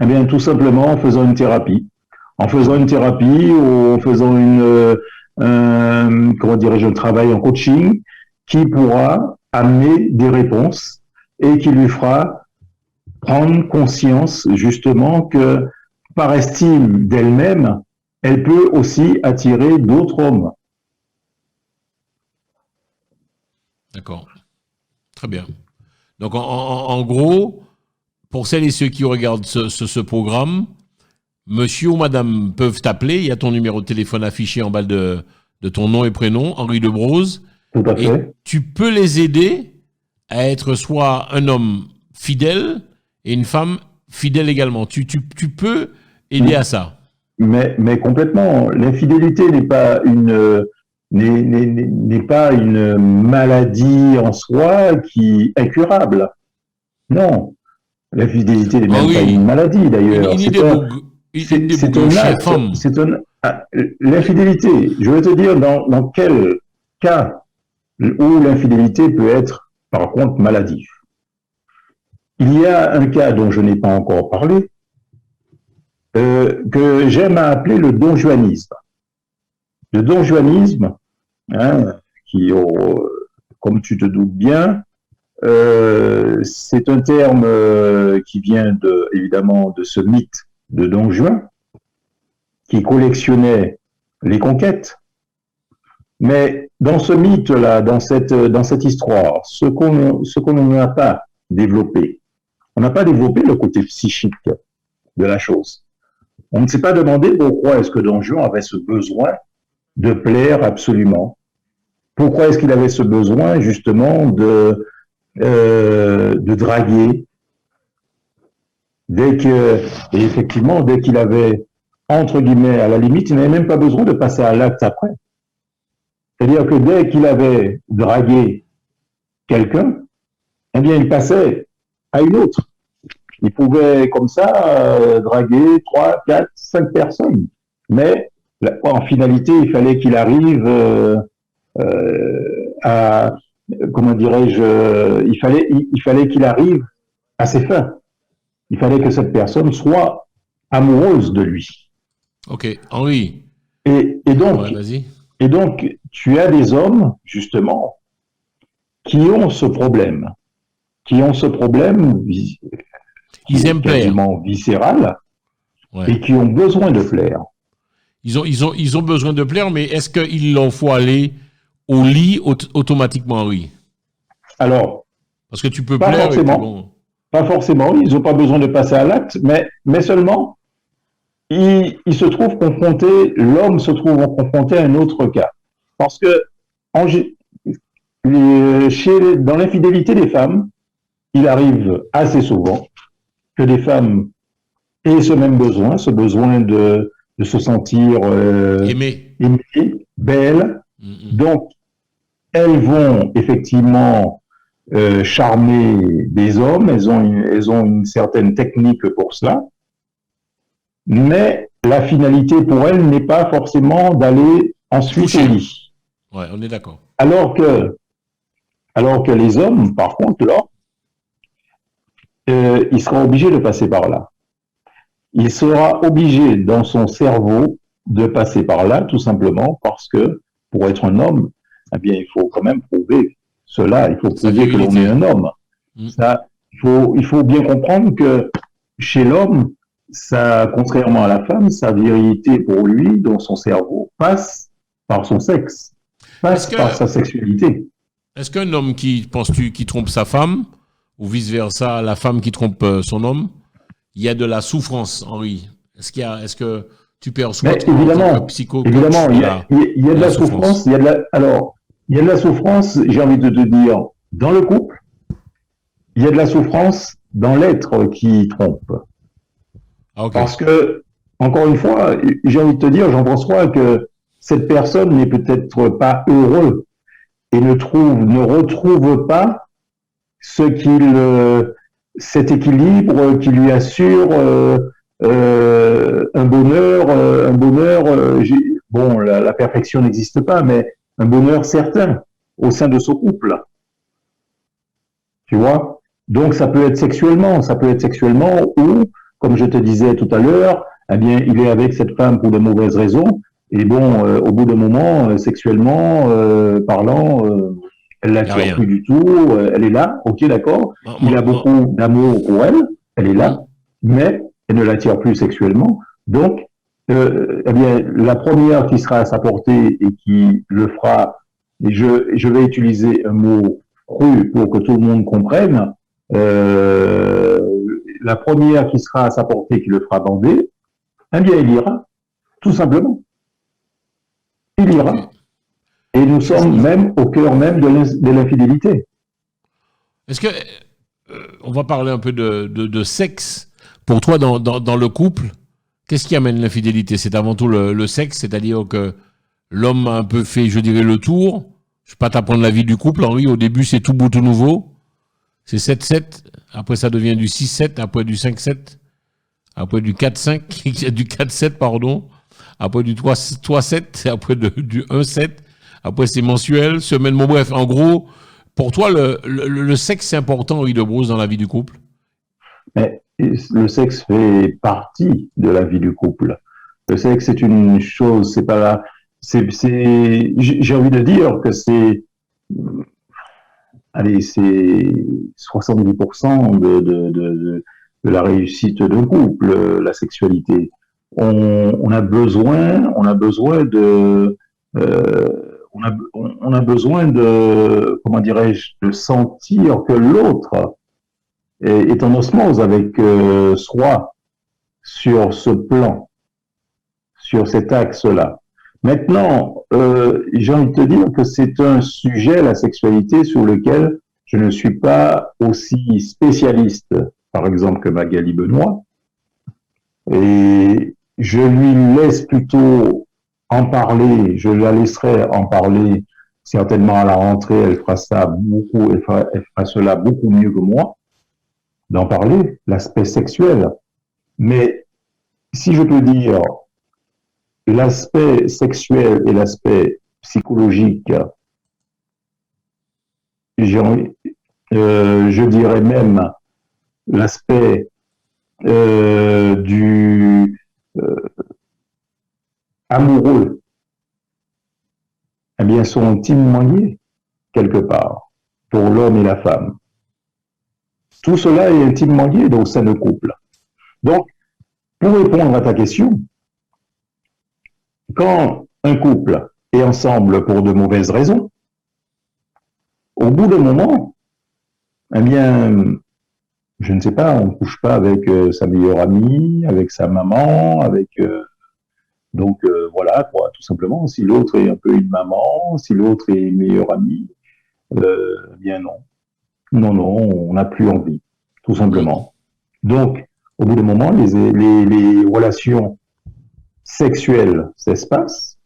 Eh bien, tout simplement en faisant une thérapie. En faisant une thérapie ou en faisant comment dirais-je, un travail en coaching qui pourra amener des réponses et qui lui fera prendre conscience justement que par estime d'elle-même, elle peut aussi attirer d'autres hommes. D'accord. Très bien. Donc, en gros, pour celles et ceux qui regardent ce programme, monsieur ou madame peuvent t'appeler. Il y a ton numéro de téléphone affiché en bas de ton nom et prénom, Henri Debrose. Tout à fait. Et tu peux les aider à être soit un homme fidèle et une femme fidèle également. Tu peux aider à ça. Mais complètement. L'infidélité n'est pas une maladie en soi qui est incurable. Non. L'infidélité n'est même pas une maladie d'ailleurs. C'est un acte. L'infidélité, je veux te dire dans quel cas où l'infidélité peut être par contre maladif. Il y a un cas dont je n'ai pas encore parlé, que j'aime à appeler le donjuanisme. Le donjuanisme, qui, comme tu te doutes bien, c'est un terme qui vient évidemment de ce mythe de Don Juan, qui collectionnait les conquêtes. Mais dans ce mythe-là, dans cette histoire, ce qu'on n'a pas développé, on n'a pas développé le côté psychique de la chose. On ne s'est pas demandé pourquoi est-ce que Don Juan avait ce besoin de plaire absolument. Pourquoi est-ce qu'il avait ce besoin justement de draguer et effectivement, dès qu'il avait, entre guillemets, à la limite, il n'avait même pas besoin de passer à l'acte après. C'est-à-dire que dès qu'il avait dragué quelqu'un, eh bien, il passait à une autre. Il pouvait, comme ça, draguer 3, 4, 5 personnes. Mais, en finalité, il fallait qu'il arrive à, comment dirais-je, il fallait qu'il arrive à ses fins. Il fallait que cette personne soit amoureuse de lui. Ok, Henri. Et donc, tu as des hommes, justement, qui ont ce problème. Qui ils aiment quasiment plaire. Viscéral, Ouais. et qui ont besoin de plaire. Ils ont besoin de plaire, mais est-ce qu'il leur faut aller au lit automatiquement, Henri? Alors, Parce que tu peux pas plaire forcément. et puis bon. Pas forcément, ils n'ont pas besoin de passer à l'acte, mais seulement, il se trouve confronté, l'homme se trouve confronté à un autre cas. Parce que dans l'infidélité des femmes, il arrive assez souvent que des femmes aient ce même besoin, ce besoin de se sentir Aimer. aimées, belles. Donc, elles vont effectivement charmer des hommes, elles ont une certaine technique pour cela, mais la finalité pour elles n'est pas forcément d'aller ensuite au lit. Ouais, on est d'accord. Alors que les hommes, par contre, là, il sera obligé de passer par là. Il sera obligé dans son cerveau de passer par là, tout simplement parce que pour être un homme, eh bien, il faut quand même prouver cela, il faut prouver que l'on est un homme. Ça, il faut bien comprendre que chez l'homme, ça, contrairement à la femme, sa virilité pour lui, dans son cerveau, passe par son sexe, passe par sa sexualité. Est-ce qu'un homme qui trompe sa femme, ou vice-versa, la femme qui trompe son homme, il y a de la souffrance, Henri? Est-ce que tu perçois évidemment, évidemment, il y a de la souffrance, il y a de la souffrance, j'ai envie de te dire, dans le couple, il y a de la souffrance dans l'être qui trompe. Ah, okay. Parce que, encore une fois, j'ai envie de te dire, Jean-François, que cette personne n'est peut-être pas heureux et ne retrouve pas cet équilibre qui lui assure un bonheur, bon, la perfection n'existe pas, mais un bonheur certain au sein de ce couple. Tu vois? Donc, ça peut être sexuellement ou, comme je te disais tout à l'heure, eh bien, il est avec cette femme pour de mauvaises raisons, et bon, au bout d'un moment, sexuellement parlant, elle l'attire plus du tout, elle est là, ok, d'accord, il a beaucoup d'amour pour elle, elle est là, mais elle ne l'attire plus sexuellement, donc, eh bien, la première qui sera à sa portée et qui le fera, et je vais utiliser un mot cru pour que tout le monde comprenne, la première qui sera à sa portée, qui le fera bander, eh bien, il ira, tout simplement. Il ira. Et nous sommes même au cœur même de l'infidélité. Est-ce que, on va parler un peu de sexe. Pour toi, dans le couple, qu'est-ce qui amène l'infidélité? C'est avant tout le sexe, c'est-à-dire que l'homme a un peu fait, je dirais, le tour. Je ne vais pas t'apprendre la vie du couple, Henri. Au début, c'est tout beau, tout nouveau. C'est 7-7. Après, ça devient du 6-7. Après, du 5-7. Après, du 4-5. Du 4-7, pardon. Après, du 3-7. Après, du 1-7. Après, c'est mensuel, semaine. Bon, bref, en gros, pour toi, le sexe, c'est important, Henri de Brousse, dans la vie du couple? Mais le sexe fait partie de la vie du couple. Le sexe, c'est une chose, c'est pas là. J'ai envie de dire que c'est 70% de la réussite d'un couple, la sexualité. On a besoin on a besoin de, comment dirais-je, de sentir que l'autre est en osmose avec soi sur ce plan, sur cet axe-là. Maintenant, j'ai envie de te dire que c'est un sujet, la sexualité, sur lequel je ne suis pas aussi spécialiste, par exemple, que Magali Benoît. Et je lui laisse plutôt en parler, je la laisserai en parler certainement à la rentrée, elle fera ça beaucoup, elle fera cela beaucoup mieux que moi, d'en parler, l'aspect sexuel. Mais si je peux dire l'aspect sexuel et l'aspect psychologique, je dirais même l'aspect du amoureux, eh bien, sont intimement liés, quelque part, pour l'homme et la femme. Tout cela est intimement lié au sein de couple. Donc, pour répondre à ta question, quand un couple est ensemble pour de mauvaises raisons, au bout d'un moment, eh bien, je ne sais pas, on ne couche pas avec sa meilleure amie, avec sa maman, avec... donc voilà, quoi, tout simplement, si l'autre est un peu une maman, si l'autre est une meilleure amie, eh bien non. Non, non, on n'a plus envie, tout simplement. Donc, au bout d'un moment, les relations sexuelles s'espacent,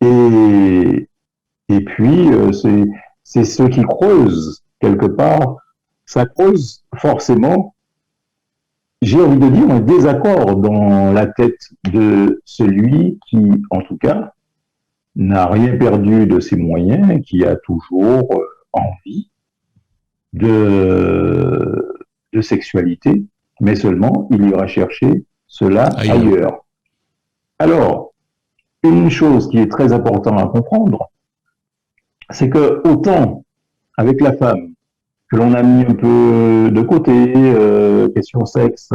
et puis c'est ce qui creuse quelque part, ça creuse forcément, j'ai envie de dire, un désaccord dans la tête de celui qui, en tout cas, n'a rien perdu de ses moyens, qui a toujours envie de sexualité, mais seulement il ira chercher cela ailleurs. Alors, une chose qui est très importante à comprendre, c'est que autant avec la femme que l'on a mis un peu de côté, question sexe,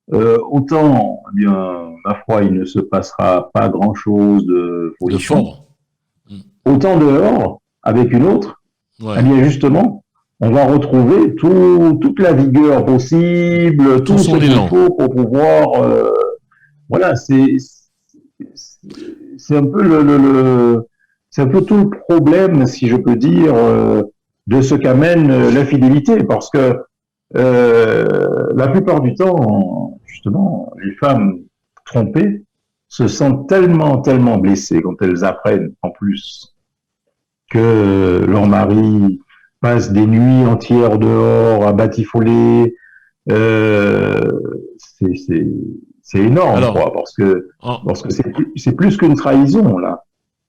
autant, eh bien, ma foi, il ne se passera pas grand-chose de fort. Autant dehors, avec une autre, eh bien justement, on va retrouver toute la vigueur possible, tout ce qu'il faut pour pouvoir... voilà, c'est un peu c'est un peu tout le problème, si je peux dire, de ce qu'amène l'infidélité, parce que la plupart du temps, justement, les femmes trompées se sentent tellement blessées quand elles apprennent, en plus, que leur mari passe des nuits entières dehors à batifoler. C'est énorme. Alors, quoi, parce que c'est plus qu'une trahison, là.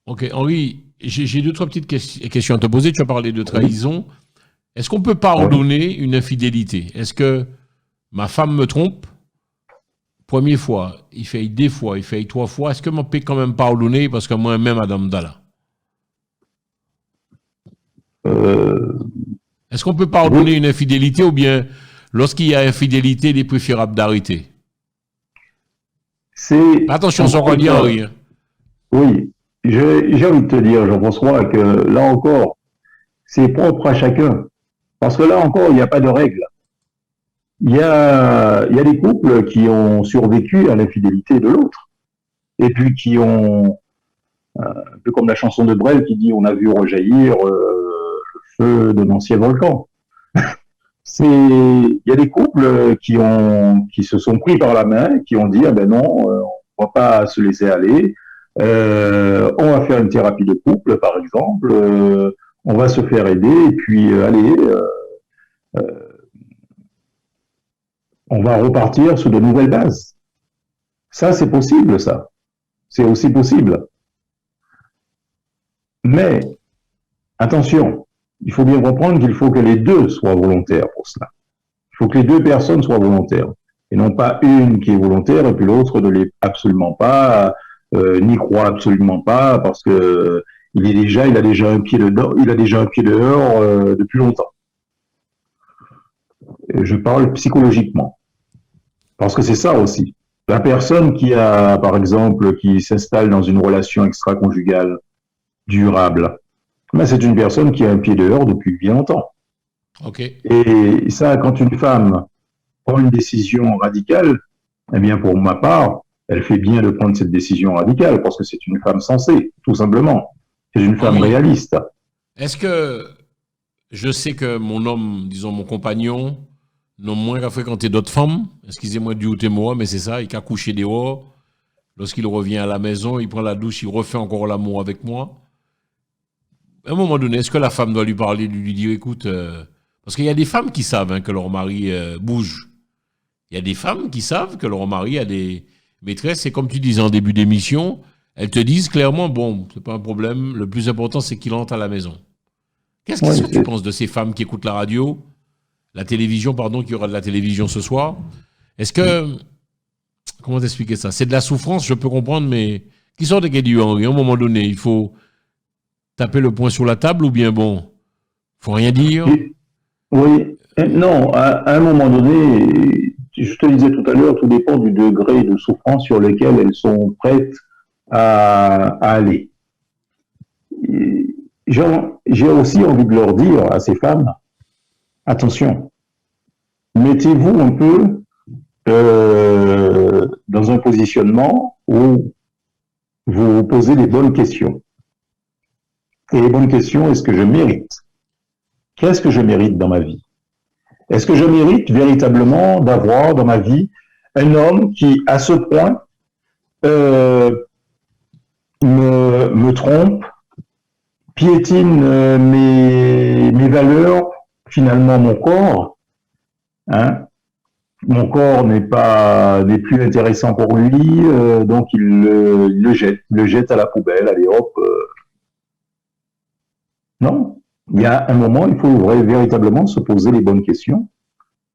Ok, Henri, j'ai deux, trois petites questions à te poser. Tu as parlé de trahison. Oui. Est-ce qu'on peut pardonner une infidélité? Est-ce que ma femme me trompe? Première fois, il fait deux fois, il fait trois fois. Est-ce que je peux quand même pardonner parce que moi-même, Madame Dalla? Est-ce qu'on peut pardonner une infidélité ou bien lorsqu'il y a infidélité, il est préférable d'arrêter? Attention, sans relier Henri. Oui, j'ai envie de te dire, Jean-François, que là encore, c'est propre à chacun. Parce que là encore, il n'y a pas de règle. Il y a des couples qui ont survécu à l'infidélité de l'autre. Et puis qui ont, un peu comme la chanson de Brel qui dit « On a vu rejaillir le feu d'un ancien volcan ». Il y a des couples qui se sont pris par la main, qui ont dit ah ben non, on va pas se laisser aller, on va faire une thérapie de couple par exemple, on va se faire aider et puis allez, on va repartir sur de nouvelles bases. Ça c'est possible, ça, c'est aussi possible. Mais attention. Il faut bien comprendre qu'il faut que les deux soient volontaires pour cela. Il faut que les deux personnes soient volontaires. Et non pas une qui est volontaire et puis l'autre ne l'est absolument pas, n'y croit absolument pas, parce que il a déjà un pied dedans, il a déjà un pied dehors depuis longtemps. Et je parle psychologiquement. Parce que c'est ça aussi. La personne qui a, par exemple, qui s'installe dans une relation extra-conjugale durable. Mais c'est une personne qui a un pied dehors depuis bien longtemps. Ok. Et ça, quand une femme prend une décision radicale, eh bien, pour ma part, elle fait bien de prendre cette décision radicale parce que c'est une femme sensée, tout simplement. C'est une femme réaliste. Est-ce que je sais que mon homme, disons mon compagnon, n'a moins qu'à fréquenter d'autres femmes? Excusez-moi du haut moi, mais c'est ça, il a couché dehors. Lorsqu'il revient à la maison, il prend la douche, il refait encore l'amour avec moi. À un moment donné, est-ce que la femme doit lui parler, lui dire, écoute, parce qu'il y a des femmes qui savent hein, que leur mari bouge. Il y a des femmes qui savent que leur mari a des maîtresses. Et comme tu disais en début d'émission, elles te disent clairement, bon, c'est pas un problème. Le plus important, c'est qu'il entre à la maison. Qu'est-ce que tu penses de ces femmes qui écoutent la radio, la télévision, pardon, qui aura de la télévision ce soir? Est-ce que, comment t'expliquer ça? C'est de la souffrance, je peux comprendre, mais qui sort de Guédieu Henri? À un moment donné, il faut taper le poing sur la table ou bien bon, faut rien dire? Oui, non, à un moment donné, je te disais tout à l'heure, tout dépend du degré de souffrance sur lequel elles sont prêtes à aller. J'ai aussi envie de leur dire à ces femmes, attention, mettez-vous un peu dans un positionnement où vous vous posez les bonnes questions. Et les bonnes questions, est-ce que je mérite? Qu'est-ce que je mérite dans ma vie? Est-ce que je mérite véritablement d'avoir dans ma vie un homme qui, à ce point, me trompe, piétine mes valeurs, finalement mon corps, hein? Mon corps n'est plus intéressant pour lui, donc il le jette à la poubelle, allez hop. Non. Il y a un moment, il faut véritablement se poser les bonnes questions,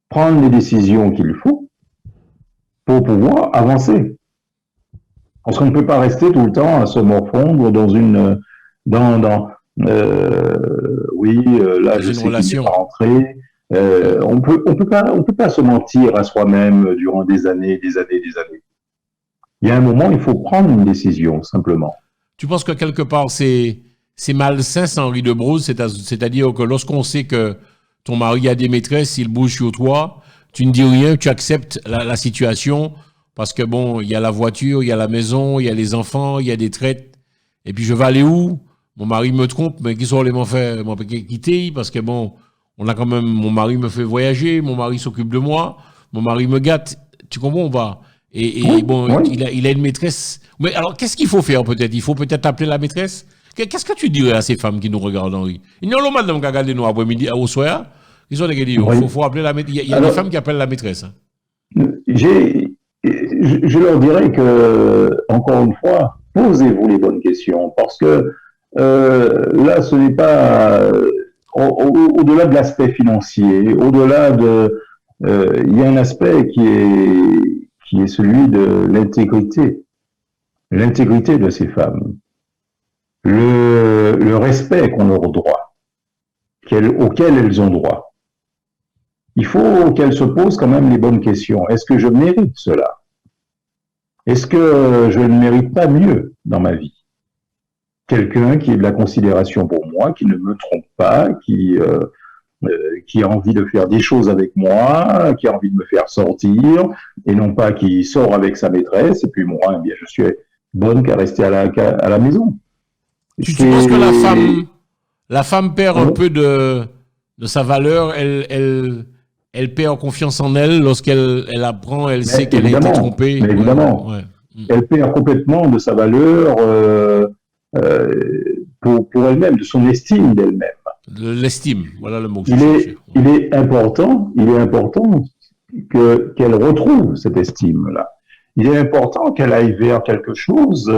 prendre les décisions qu'il faut pour pouvoir avancer. Parce qu'on ne peut pas rester tout le temps à se morfondre dans une relation. On peut pas se mentir à soi-même durant des années. Il y a un moment, il faut prendre une décision, simplement. Tu penses que quelque part, c'est malsain, c'est Henri de Broze, c'est-à-dire que lorsqu'on sait que ton mari a des maîtresses, il bouge sur toi, tu ne dis rien, tu acceptes la situation, parce que bon, il y a la voiture, il y a la maison, il y a les enfants, il y a des traites, et puis je vais aller où? Mon mari me trompe, mais qui sont les m'ont fait quitter, parce que bon, on a quand même, mon mari me fait voyager, mon mari s'occupe de moi, mon mari me gâte, tu comprends, on va. Et bon, oui. Il a une maîtresse. Mais alors, qu'est-ce qu'il faut faire peut-être? Il faut peut-être appeler la maîtresse? Qu'est-ce que tu dirais à ces femmes qui nous regardent, Henri? Il y a madame qui a regardé nous après-midi au soir. Ils ont dit, il faut appeler la maîtresse. Il y a des femmes qui appellent la maîtresse. Je leur dirais que, encore une fois, posez-vous les bonnes questions. Parce que là, ce n'est pas au-delà de l'aspect financier, au-delà de... il y a un aspect qui est celui de l'intégrité de ces femmes. Le respect qu'on leur doit, auquel elles ont droit. Il faut qu'elles se posent quand même les bonnes questions. Est-ce que je mérite cela? Est-ce que je ne mérite pas mieux dans ma vie? Quelqu'un qui ait de la considération pour moi, qui ne me trompe pas, qui a envie de faire des choses avec moi, qui a envie de me faire sortir, et non pas qui sort avec sa maîtresse, et puis moi, eh bien, je suis bonne qu'à rester à la maison. Tu penses que la femme perd un peu de sa valeur, elle perd confiance en elle lorsqu'elle apprend, elle sait qu'elle a été trompée. Mais évidemment, elle perd complètement de sa valeur pour elle-même, de son estime d'elle-même. L'estime, voilà le mot que il est important qu'elle retrouve cette estime-là. Il est important qu'elle aille vers quelque chose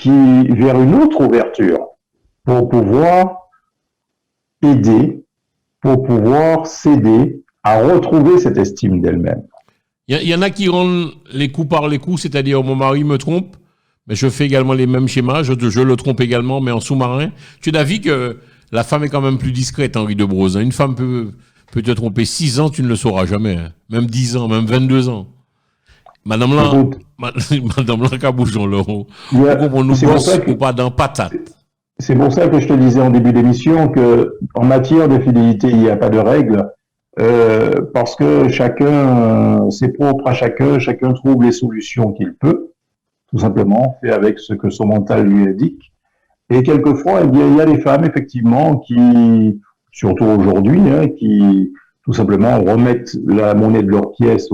vers une autre ouverture, pour pouvoir aider, pour pouvoir s'aider à retrouver cette estime d'elle-même. Il y en a qui rendent les coups par les coups, c'est-à-dire mon mari me trompe, mais je fais également les mêmes schémas, je le trompe également, mais en sous-marin. Tu es d'avis que la femme est quand même plus discrète, Henri de Broze. Une femme peut te tromper 6 ans, tu ne le sauras jamais. Même 10 ans, même 22 ans. Madame Blanc, Caboujon, on nous bosse ou pas dans patate. c'est pour ça que je te disais en début d'émission que en matière de fidélité, il n'y a pas de règle, parce que chacun, c'est propre à chacun, chacun trouve les solutions qu'il peut, tout simplement, fait avec ce que son mental lui indique. Et quelquefois, eh bien, il y a des femmes, effectivement, qui, surtout aujourd'hui, hein, qui tout simplement remettent la monnaie de leur pièce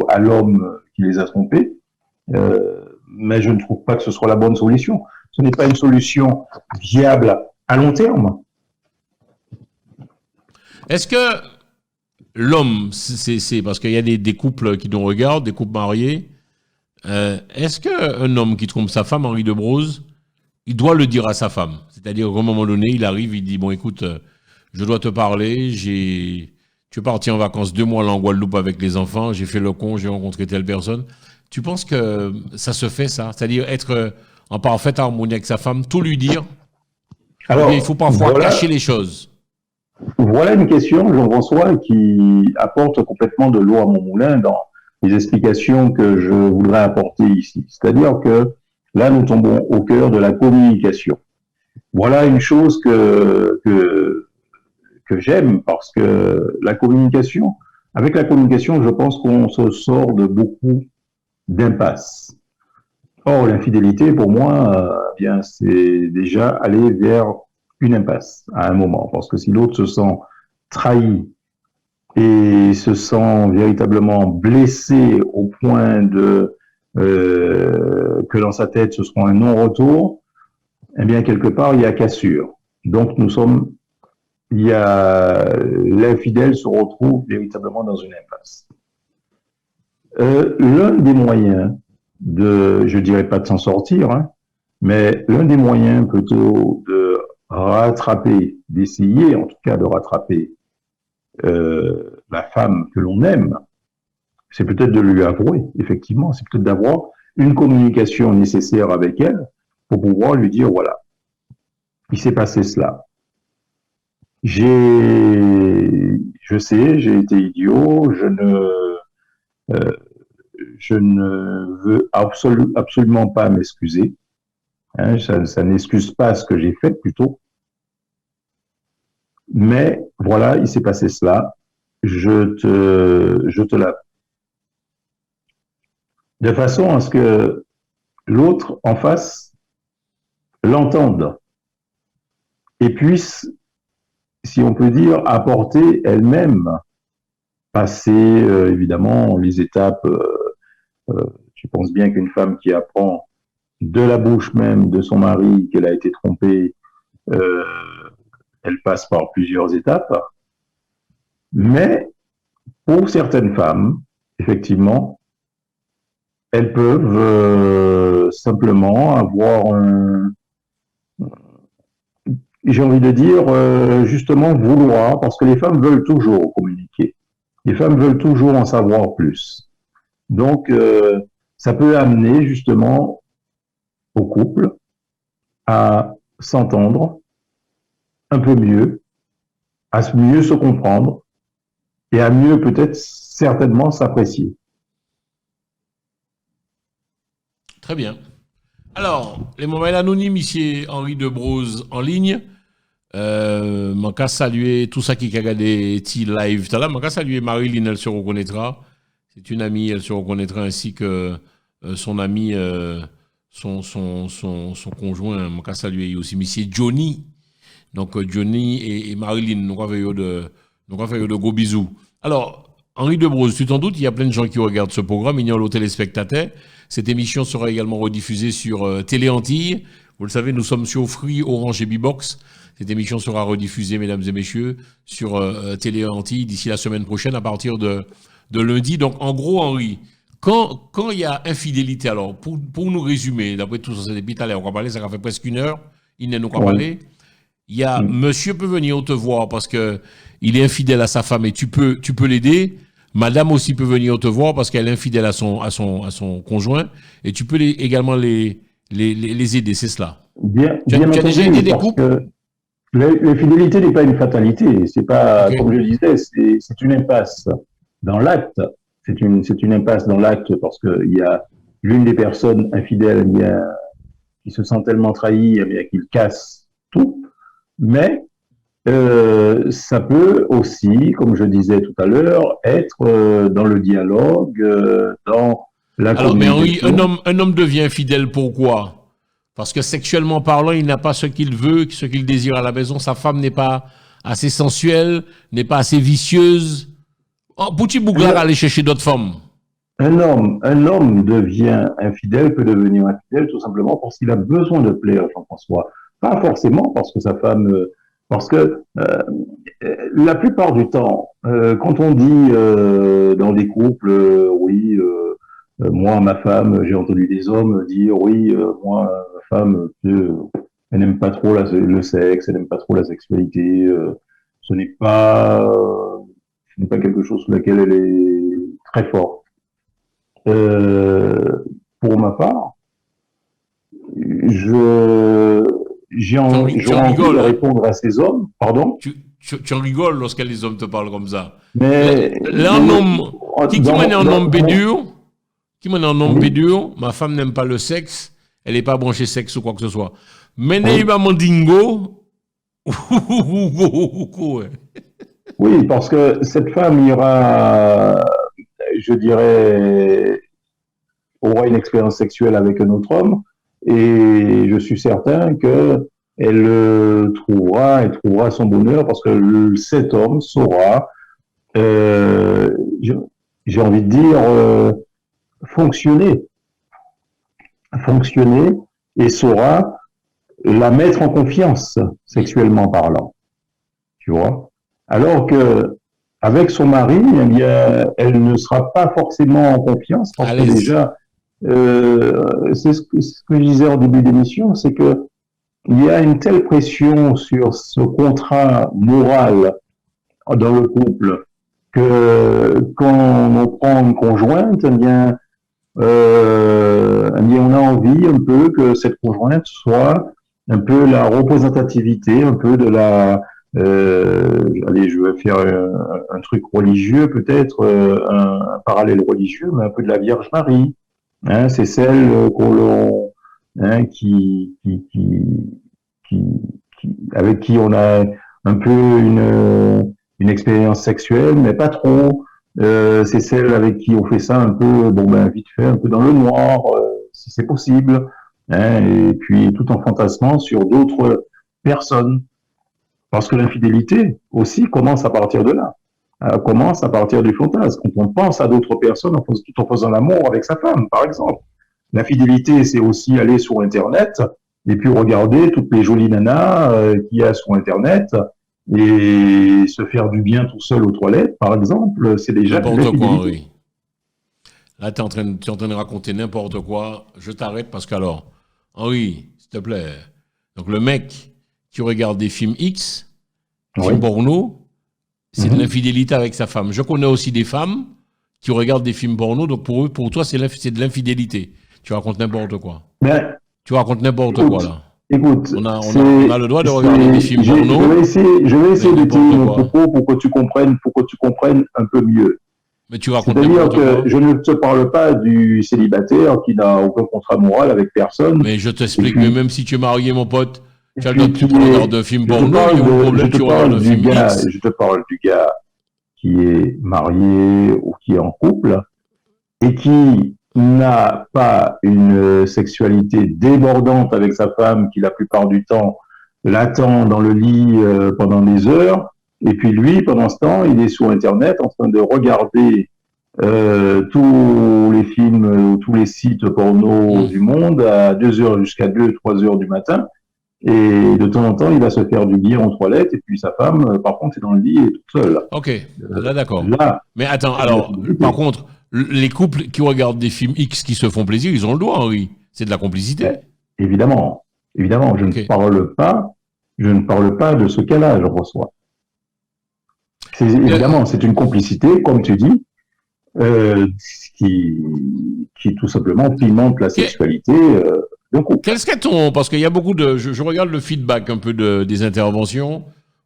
à l'homme qui les a trompés. Mais je ne trouve pas que ce soit la bonne solution. Ce n'est pas une solution viable à long terme. Est-ce que l'homme, c'est parce qu'il y a des couples qui nous regardent, des couples mariés, est-ce qu'un homme qui trompe sa femme, Henri de Broze, il doit le dire à sa femme? C'est-à-dire qu'à un moment donné, il arrive, il dit, bon écoute, je dois te parler, tu es parti en vacances 2 mois là en Guadeloupe avec les enfants, j'ai fait le con, j'ai rencontré telle personne. Tu penses que ça se fait, ça? C'est-à-dire être en parfaite harmonie avec sa femme, tout lui dire? Alors, il faut parfois cacher les choses. Voilà une question, Jean-François, qui apporte complètement de l'eau à mon moulin dans les explications que je voudrais apporter ici. C'est-à-dire que là, nous tombons au cœur de la communication. Voilà une chose que j'aime, parce que avec la communication, je pense qu'on se sort de beaucoup d'impasses. Or, l'infidélité, pour moi, bien, c'est déjà aller vers une impasse à un moment, parce que si l'autre se sent trahi et se sent véritablement blessé au point de que dans sa tête ce sera un non-retour, eh bien quelque part il y a cassure. Donc l'infidèle se retrouve véritablement dans une impasse. L'un des moyens je dirais pas de s'en sortir, hein, mais l'un des moyens plutôt de rattraper, d'essayer en tout cas de rattraper la femme que l'on aime, c'est peut-être de lui avouer, effectivement, c'est peut-être d'avoir une communication nécessaire avec elle pour pouvoir lui dire, voilà, il s'est passé cela. Je sais, j'ai été idiot, je ne veux absolument pas m'excuser. Hein, ça n'excuse pas ce que j'ai fait, plutôt. Mais voilà, il s'est passé cela. Je te l'avoue. De façon à ce que l'autre en face l'entende et puisse, si on peut dire, apporter elle-même, passer évidemment les étapes. Je pense bien qu'une femme qui apprend de la bouche même de son mari qu'elle a été trompée, elle passe par plusieurs étapes. Mais pour certaines femmes, effectivement, elles peuvent simplement avoir j'ai envie de dire, justement vouloir, parce que les femmes veulent toujours communiquer. Les femmes veulent toujours en savoir plus. Donc, ça peut amener justement au couple à s'entendre un peu mieux, à mieux se comprendre et à mieux peut-être certainement s'apprécier. Très bien. Alors, les mobiles anonymes ici, Henri de Broze en ligne. Je saluer tout ça qui a regardé live. Je saluer Marilyn, elle se reconnaîtra. C'est une amie, elle se reconnaîtra, ainsi que son ami, son conjoint. Je saluer aussi monsieur Johnny. Donc Johnny et Marilyn, nous avons fait de gros bisous. Alors, Henri de Broze, tu t'en doutes, il y a plein de gens qui regardent ce programme, il y a les téléspectateurs. Cette émission sera également rediffusée sur Télé Antilles. Vous le savez, nous sommes sur Free, Orange et Bbox. Cette émission sera rediffusée, mesdames et messieurs, sur Télé Antilles d'ici la semaine prochaine à partir de lundi. Donc, en gros, Henri, quand il y a infidélité, alors, pour nous résumer, d'après tout ça, depuis tout à l'heure, on va parler, ça fait presque 1 heure, il n'est nous pas parlé. Il y a, monsieur peut venir te voir parce que il est infidèle à sa femme et tu peux l'aider. Madame aussi peut venir te voir parce qu'elle est infidèle à son conjoint et tu peux également les aider, c'est cela. Bien tu as déjà aidé des couples? L'infidélité n'est pas une fatalité, c'est pas, okay, comme je disais, c'est une impasse dans l'acte. C'est une impasse dans l'acte parce que il y a l'une des personnes infidèles qui se sent tellement trahie, qu'il casse tout, mais ça peut aussi, comme je disais tout à l'heure, être dans le dialogue, dans la Alors, mais Henri, communication. un homme devient fidèle pourquoi? Parce que sexuellement parlant, il n'a pas ce qu'il veut, ce qu'il désire à la maison. Sa femme n'est pas assez sensuelle, n'est pas assez vicieuse. Oh, petit bouglard aller chercher d'autres femmes. Un homme devient infidèle, peut devenir infidèle tout simplement parce qu'il a besoin de plaire, Jean-François. Pas forcément parce que sa femme, parce que la plupart du temps, quand on dit dans des couples, oui, moi, ma femme, j'ai entendu des hommes dire, oui, moi, ma femme, elle n'aime pas trop le sexe, elle n'aime pas trop la sexualité, ce n'est pas, ce n'est pas quelque chose sur lequel elle est très forte. Euh, pour ma part, je Tu j'aurais en envie de rigoles, hein? répondre à ces hommes, pardon, Tu en rigoles lorsque les hommes te parlent comme ça. Là, mais, là, un mais homme, qui m'en est un homme bédur, qui m'en est un homme oui, bédur, ma femme n'aime pas le sexe, elle n'est pas branchée sexe ou quoi que ce soit. Mais n'est oui, pas mon dingo. Ouais. oui, parce que cette femme ira, je dirais, aura une expérience sexuelle avec un autre homme, et je suis certain que elle trouvera son bonheur parce que cet homme saura, euh, j'ai envie de dire, fonctionner, fonctionner et saura la mettre en confiance sexuellement parlant, tu vois. Alors que avec son mari, eh bien, elle ne sera pas forcément en confiance À parce que l'aise. déjà, c'est ce que je disais en début d'émission, c'est que il y a une telle pression sur ce contrat moral dans le couple que quand on prend une conjointe, eh bien, on a envie un peu que cette conjointe soit un peu la représentativité, un peu de la, allez, je vais faire un truc religieux peut-être, un parallèle religieux, mais un peu de la Vierge Marie. Hein, c'est celle hein, qui, avec qui on a un peu une expérience sexuelle, mais pas trop. C'est celle avec qui on fait ça un peu, bon ben vite fait, un peu dans le noir, si c'est possible, hein, et puis tout en fantasmant sur d'autres personnes. Parce que l'infidélité aussi commence à partir de là, commence à partir du fantasme. Quand on pense à d'autres personnes tout en faisant l'amour avec sa femme, par exemple. L'infidélité, c'est aussi aller sur Internet et puis regarder toutes les jolies nanas qu'il y a sur Internet et se faire du bien tout seul aux toilettes, par exemple, c'est déjà de N'importe quoi, l'infidélité. Henri. Là, tu es en train de raconter n'importe quoi. Je t'arrête parce qu'alors, Henri, s'il te plaît. Donc, le mec qui regarde des films X, films Oui. porno, c'est de Mhm. l'infidélité avec sa femme. Je connais aussi des femmes qui regardent des films porno, donc pour eux, pour toi, c'est de l'infidélité. Tu racontes n'importe quoi. Ben, Tu racontes n'importe quoi, écoute, là. écoute, On a le droit de regarder des films je porno, vais essayer, mais d'étayer n'importe mon quoi. propos pour que tu comprennes un peu mieux. Mais tu racontes C'est-à-dire n'importe que quoi. je ne te parle pas du célibataire qui n'a aucun contrat moral avec personne Mais je et t'explique, mais puis, même si tu es marié, mon pote, et tu as le droit puis de qui tu est, regardes un film porno, il y a un je problème, te tu regardes parle un du film gars, X. je te parle du gars qui est marié ou qui est en couple et qui n'a pas une sexualité débordante avec sa femme qui la plupart du temps l'attend dans le lit pendant des heures. Et puis lui, pendant ce temps, il est sur Internet en train de regarder tous les films, tous les sites porno Hmm. du monde à 2 heures jusqu'à 2, 3 heures du matin. Et de temps en temps, il va se faire du bien en toilette. Et puis sa femme, par contre, est dans le lit et toute seule. Ok, là d'accord. Là, Mais attends, c'est de alors, par l'infidélité. contre, les couples qui regardent des films X qui se font plaisir, ils ont le droit, Henri. C'est de la complicité. Mais, évidemment, évidemment, Ok. je ne parle pas de ce cas-là, je reçois. Euh, Évidemment, c'est une complicité, comme tu dis, qui, qui tout simplement pimente la que- sexualité d'un couple. Quel serait ton... Parce qu'il y a beaucoup de... Je regarde le feedback un peu des interventions.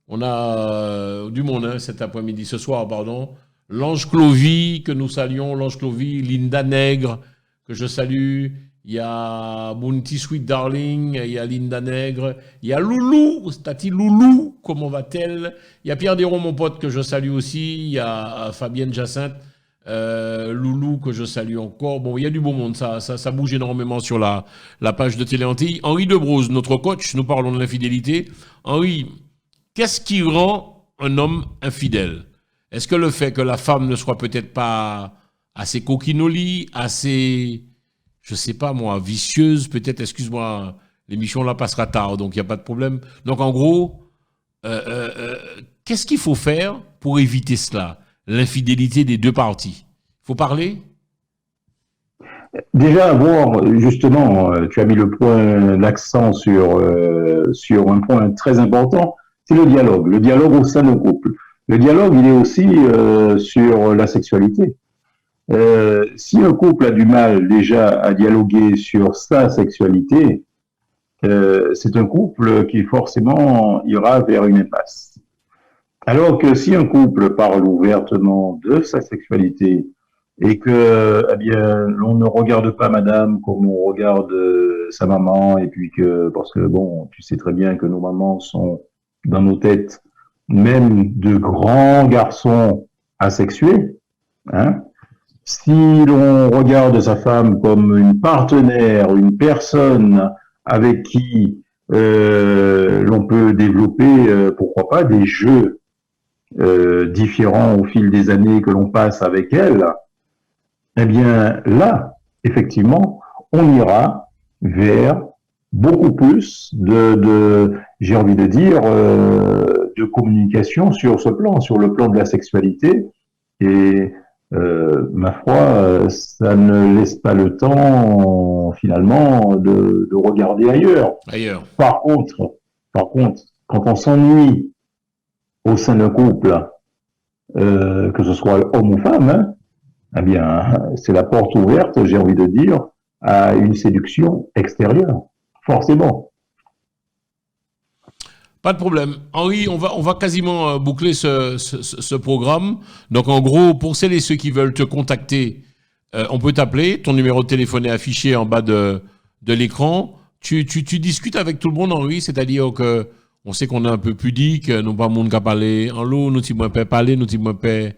On a du monde hein, cet après-midi, ce soir, pardon. L'Ange Clovy, que nous saluons. L'Ange Clovy, Linda Nègre, que je salue. il y a Bounty Sweet Darling, il y a Linda Nègre, il y a Loulou, Tati Loulou, comment va-t-elle? Il y a Pierre Desron, mon pote, que je salue aussi, il y a Fabienne Jacinthe, Loulou, que je salue encore. Bon, il y a du beau monde, ça bouge énormément sur la page de Télé Antilles. Henri Debrose, notre coach, nous parlons de l'infidélité. Henri, qu'est-ce qui rend un homme infidèle? Est-ce que le fait que la femme ne soit peut-être pas assez coquinolie, assez, je sais pas moi, vicieuse, peut-être, excuse-moi, l'émission là passera tard, donc il n'y a pas de problème. Donc en gros, qu'est-ce qu'il faut faire pour éviter cela, l'infidélité des deux parties? Il faut parler? Déjà, avoir, justement, tu as mis l'accent sur un point très important, c'est le dialogue au sein d'un couple. Le dialogue, il est aussi sur la sexualité. Si un couple a du mal déjà à dialoguer sur sa sexualité, c'est un couple qui forcément ira vers une impasse. Alors que si un couple parle ouvertement de sa sexualité et que, eh bien, l'on ne regarde pas madame comme on regarde sa maman, et puis que, parce que bon, tu sais très bien que nos mamans sont dans nos têtes même de grands garçons asexués, hein. Si l'on regarde sa femme comme une partenaire, une personne avec qui l'on peut développer, pourquoi pas, des jeux différents au fil des années que l'on passe avec elle, eh bien là, effectivement, on ira vers beaucoup plus j'ai envie de dire, de communication sur ce plan, sur le plan de la sexualité. Et ma foi, ça ne laisse pas le temps, finalement, de regarder ailleurs. Par contre, quand on s'ennuie au sein d'un couple, que ce soit homme ou femme, hein, eh bien, c'est la porte ouverte, j'ai envie de dire, à une séduction extérieure, forcément. Pas de problème. Henri, on va quasiment boucler ce programme. Donc, en gros, pour celles et ceux qui veulent te contacter, on peut t'appeler. Ton numéro de téléphone est affiché en bas de l'écran. Tu discutes avec tout le monde, Henri, c'est-à-dire que on sait qu'on est un peu pudique, nous pas monde qui parler en l'eau, nous ne pouvons pas parler, nous ne pouvons pas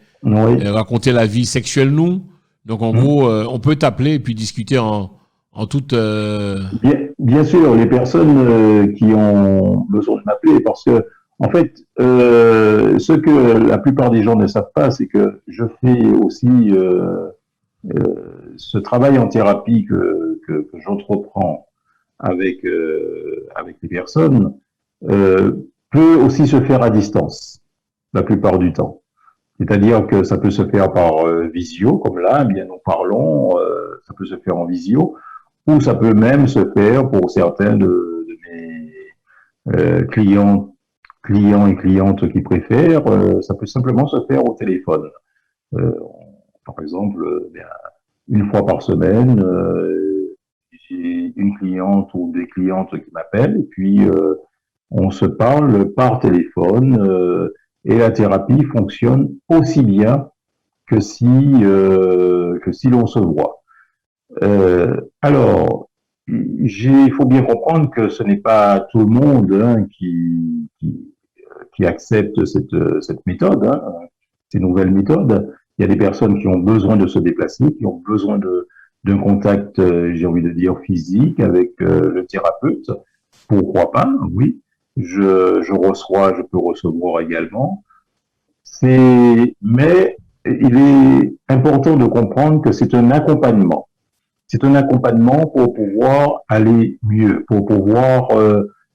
raconter la vie sexuelle, nous. Donc, en gros, on peut t'appeler et puis discuter en toute... Bien sûr, les personnes qui ont besoin de m'appeler, parce que, en fait, ce que la plupart des gens ne savent pas, c'est que je fais aussi ce travail en thérapie que j'entreprends avec les personnes, peut aussi se faire à distance, la plupart du temps. C'est-à-dire que ça peut se faire par visio, comme là, eh bien nous parlons, ça peut se faire en visio, ou ça peut même se faire pour certains de mes clients et clientes qui préfèrent, ça peut simplement se faire au téléphone. Par exemple, une fois par semaine, j'ai une cliente ou des clientes qui m'appellent, et puis on se parle par téléphone, et la thérapie fonctionne aussi bien que si l'on se voit. Alors, il faut bien comprendre que ce n'est pas tout le monde qui accepte cette méthode, hein, ces nouvelles méthodes. Il y a des personnes qui ont besoin de se déplacer, qui ont besoin d'un contact, j'ai envie de dire, physique avec le thérapeute. Pourquoi pas? Oui, je peux recevoir également. Mais il est important de comprendre que c'est un accompagnement. C'est un accompagnement pour pouvoir aller mieux, pour pouvoir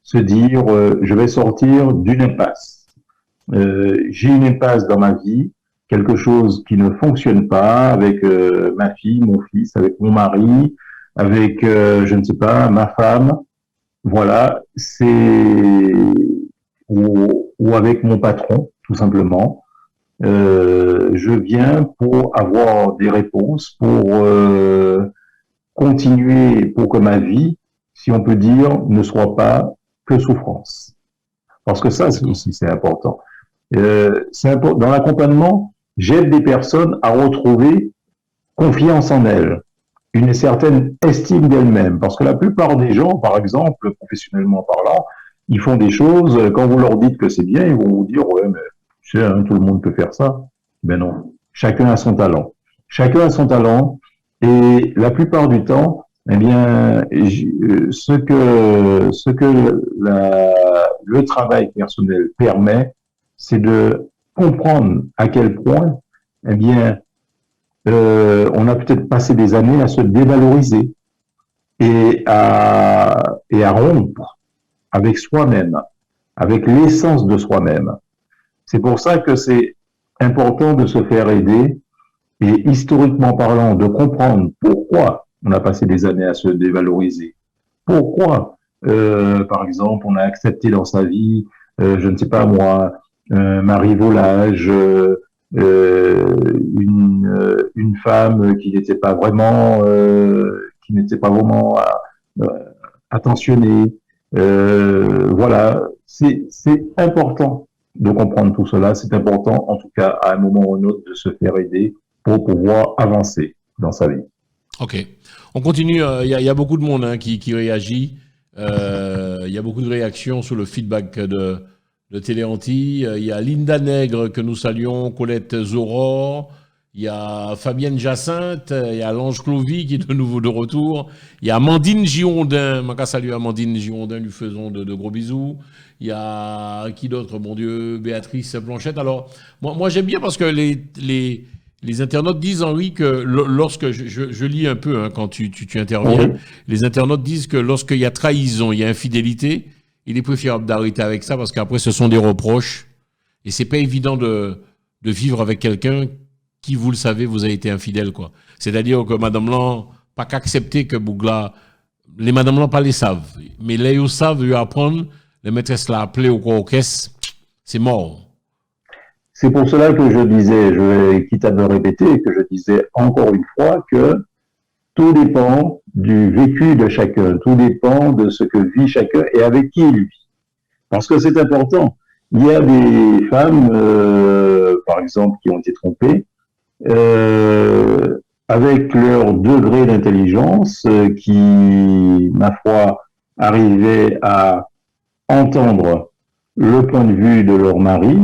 se dire je vais sortir d'une impasse. J'ai une impasse dans ma vie, quelque chose qui ne fonctionne pas avec ma fille, mon fils, avec mon mari, avec je ne sais pas, ma femme. Voilà, ou avec mon patron, tout simplement. Je viens pour avoir des réponses, pour continuer, pour que ma vie, si on peut dire, ne soit pas que souffrance. Parce que ça aussi, c'est important. Dans l'accompagnement, j'aide des personnes à retrouver confiance en elles. une certaine estime d'elle-même. Parce que la plupart des gens, par exemple, professionnellement parlant, ils font des choses, quand vous leur dites que c'est bien, ils vont vous dire, ouais, mais tu sais, hein, tout le monde peut faire ça. Ben non, chacun a son talent. Chacun a son talent, et la plupart du temps, eh bien, le travail personnel permet, c'est de comprendre à quel point, eh bien, on a peut-être passé des années à se dévaloriser et à rompre avec soi-même, avec l'essence de soi-même. C'est pour ça que c'est important de se faire aider et historiquement parlant, de comprendre pourquoi on a passé des années à se dévaloriser. Pourquoi, par exemple, on a accepté dans sa vie, je ne sais pas moi, Marie Volage, une femme qui n'était pas vraiment attentionnée. Voilà, c'est important de comprendre tout cela. C'est important, en tout cas, à un moment ou à un autre, de se faire aider pour pouvoir avancer dans sa vie. Ok. On continue. Il y a beaucoup de monde qui réagit. Il y a beaucoup de réactions sur le feedback de Téléanti. Il y a Linda Nègre que nous saluons, Colette Zoror. Il y a Fabienne Jacinthe. Il y a Lange Clovy qui est de nouveau de retour. Il y a Amandine Girondin. Je salue Amandine Girondin, lui faisons de gros bisous. Il y a qui d'autre, mon Dieu, Béatrice Blanchette. Alors, moi j'aime bien parce que les internautes disent, Henri, que lorsque je lis un peu quand tu interviens, les internautes disent que lorsqu'il y a trahison, il y a infidélité, il est préférable d'arrêter avec ça parce qu'après ce sont des reproches et c'est pas évident de vivre avec quelqu'un qui, vous le savez, vous a été infidèle, quoi. C'est-à-dire que Madame Blanc pas qu'accepter que Bougla, les Madame Blanc pas les savent, mais les ils savent lui apprendre, les maîtresses l'a appelé au quoi au caisse, c'est mort. C'est pour cela que je disais, quitte à me répéter, que je disais encore une fois que tout dépend du vécu de chacun, tout dépend de ce que vit chacun et avec qui il vit. Parce que c'est important. Il y a des femmes, par exemple, qui ont été trompées, avec leur degré d'intelligence, qui, ma foi, arrivaient à entendre le point de vue de leur mari,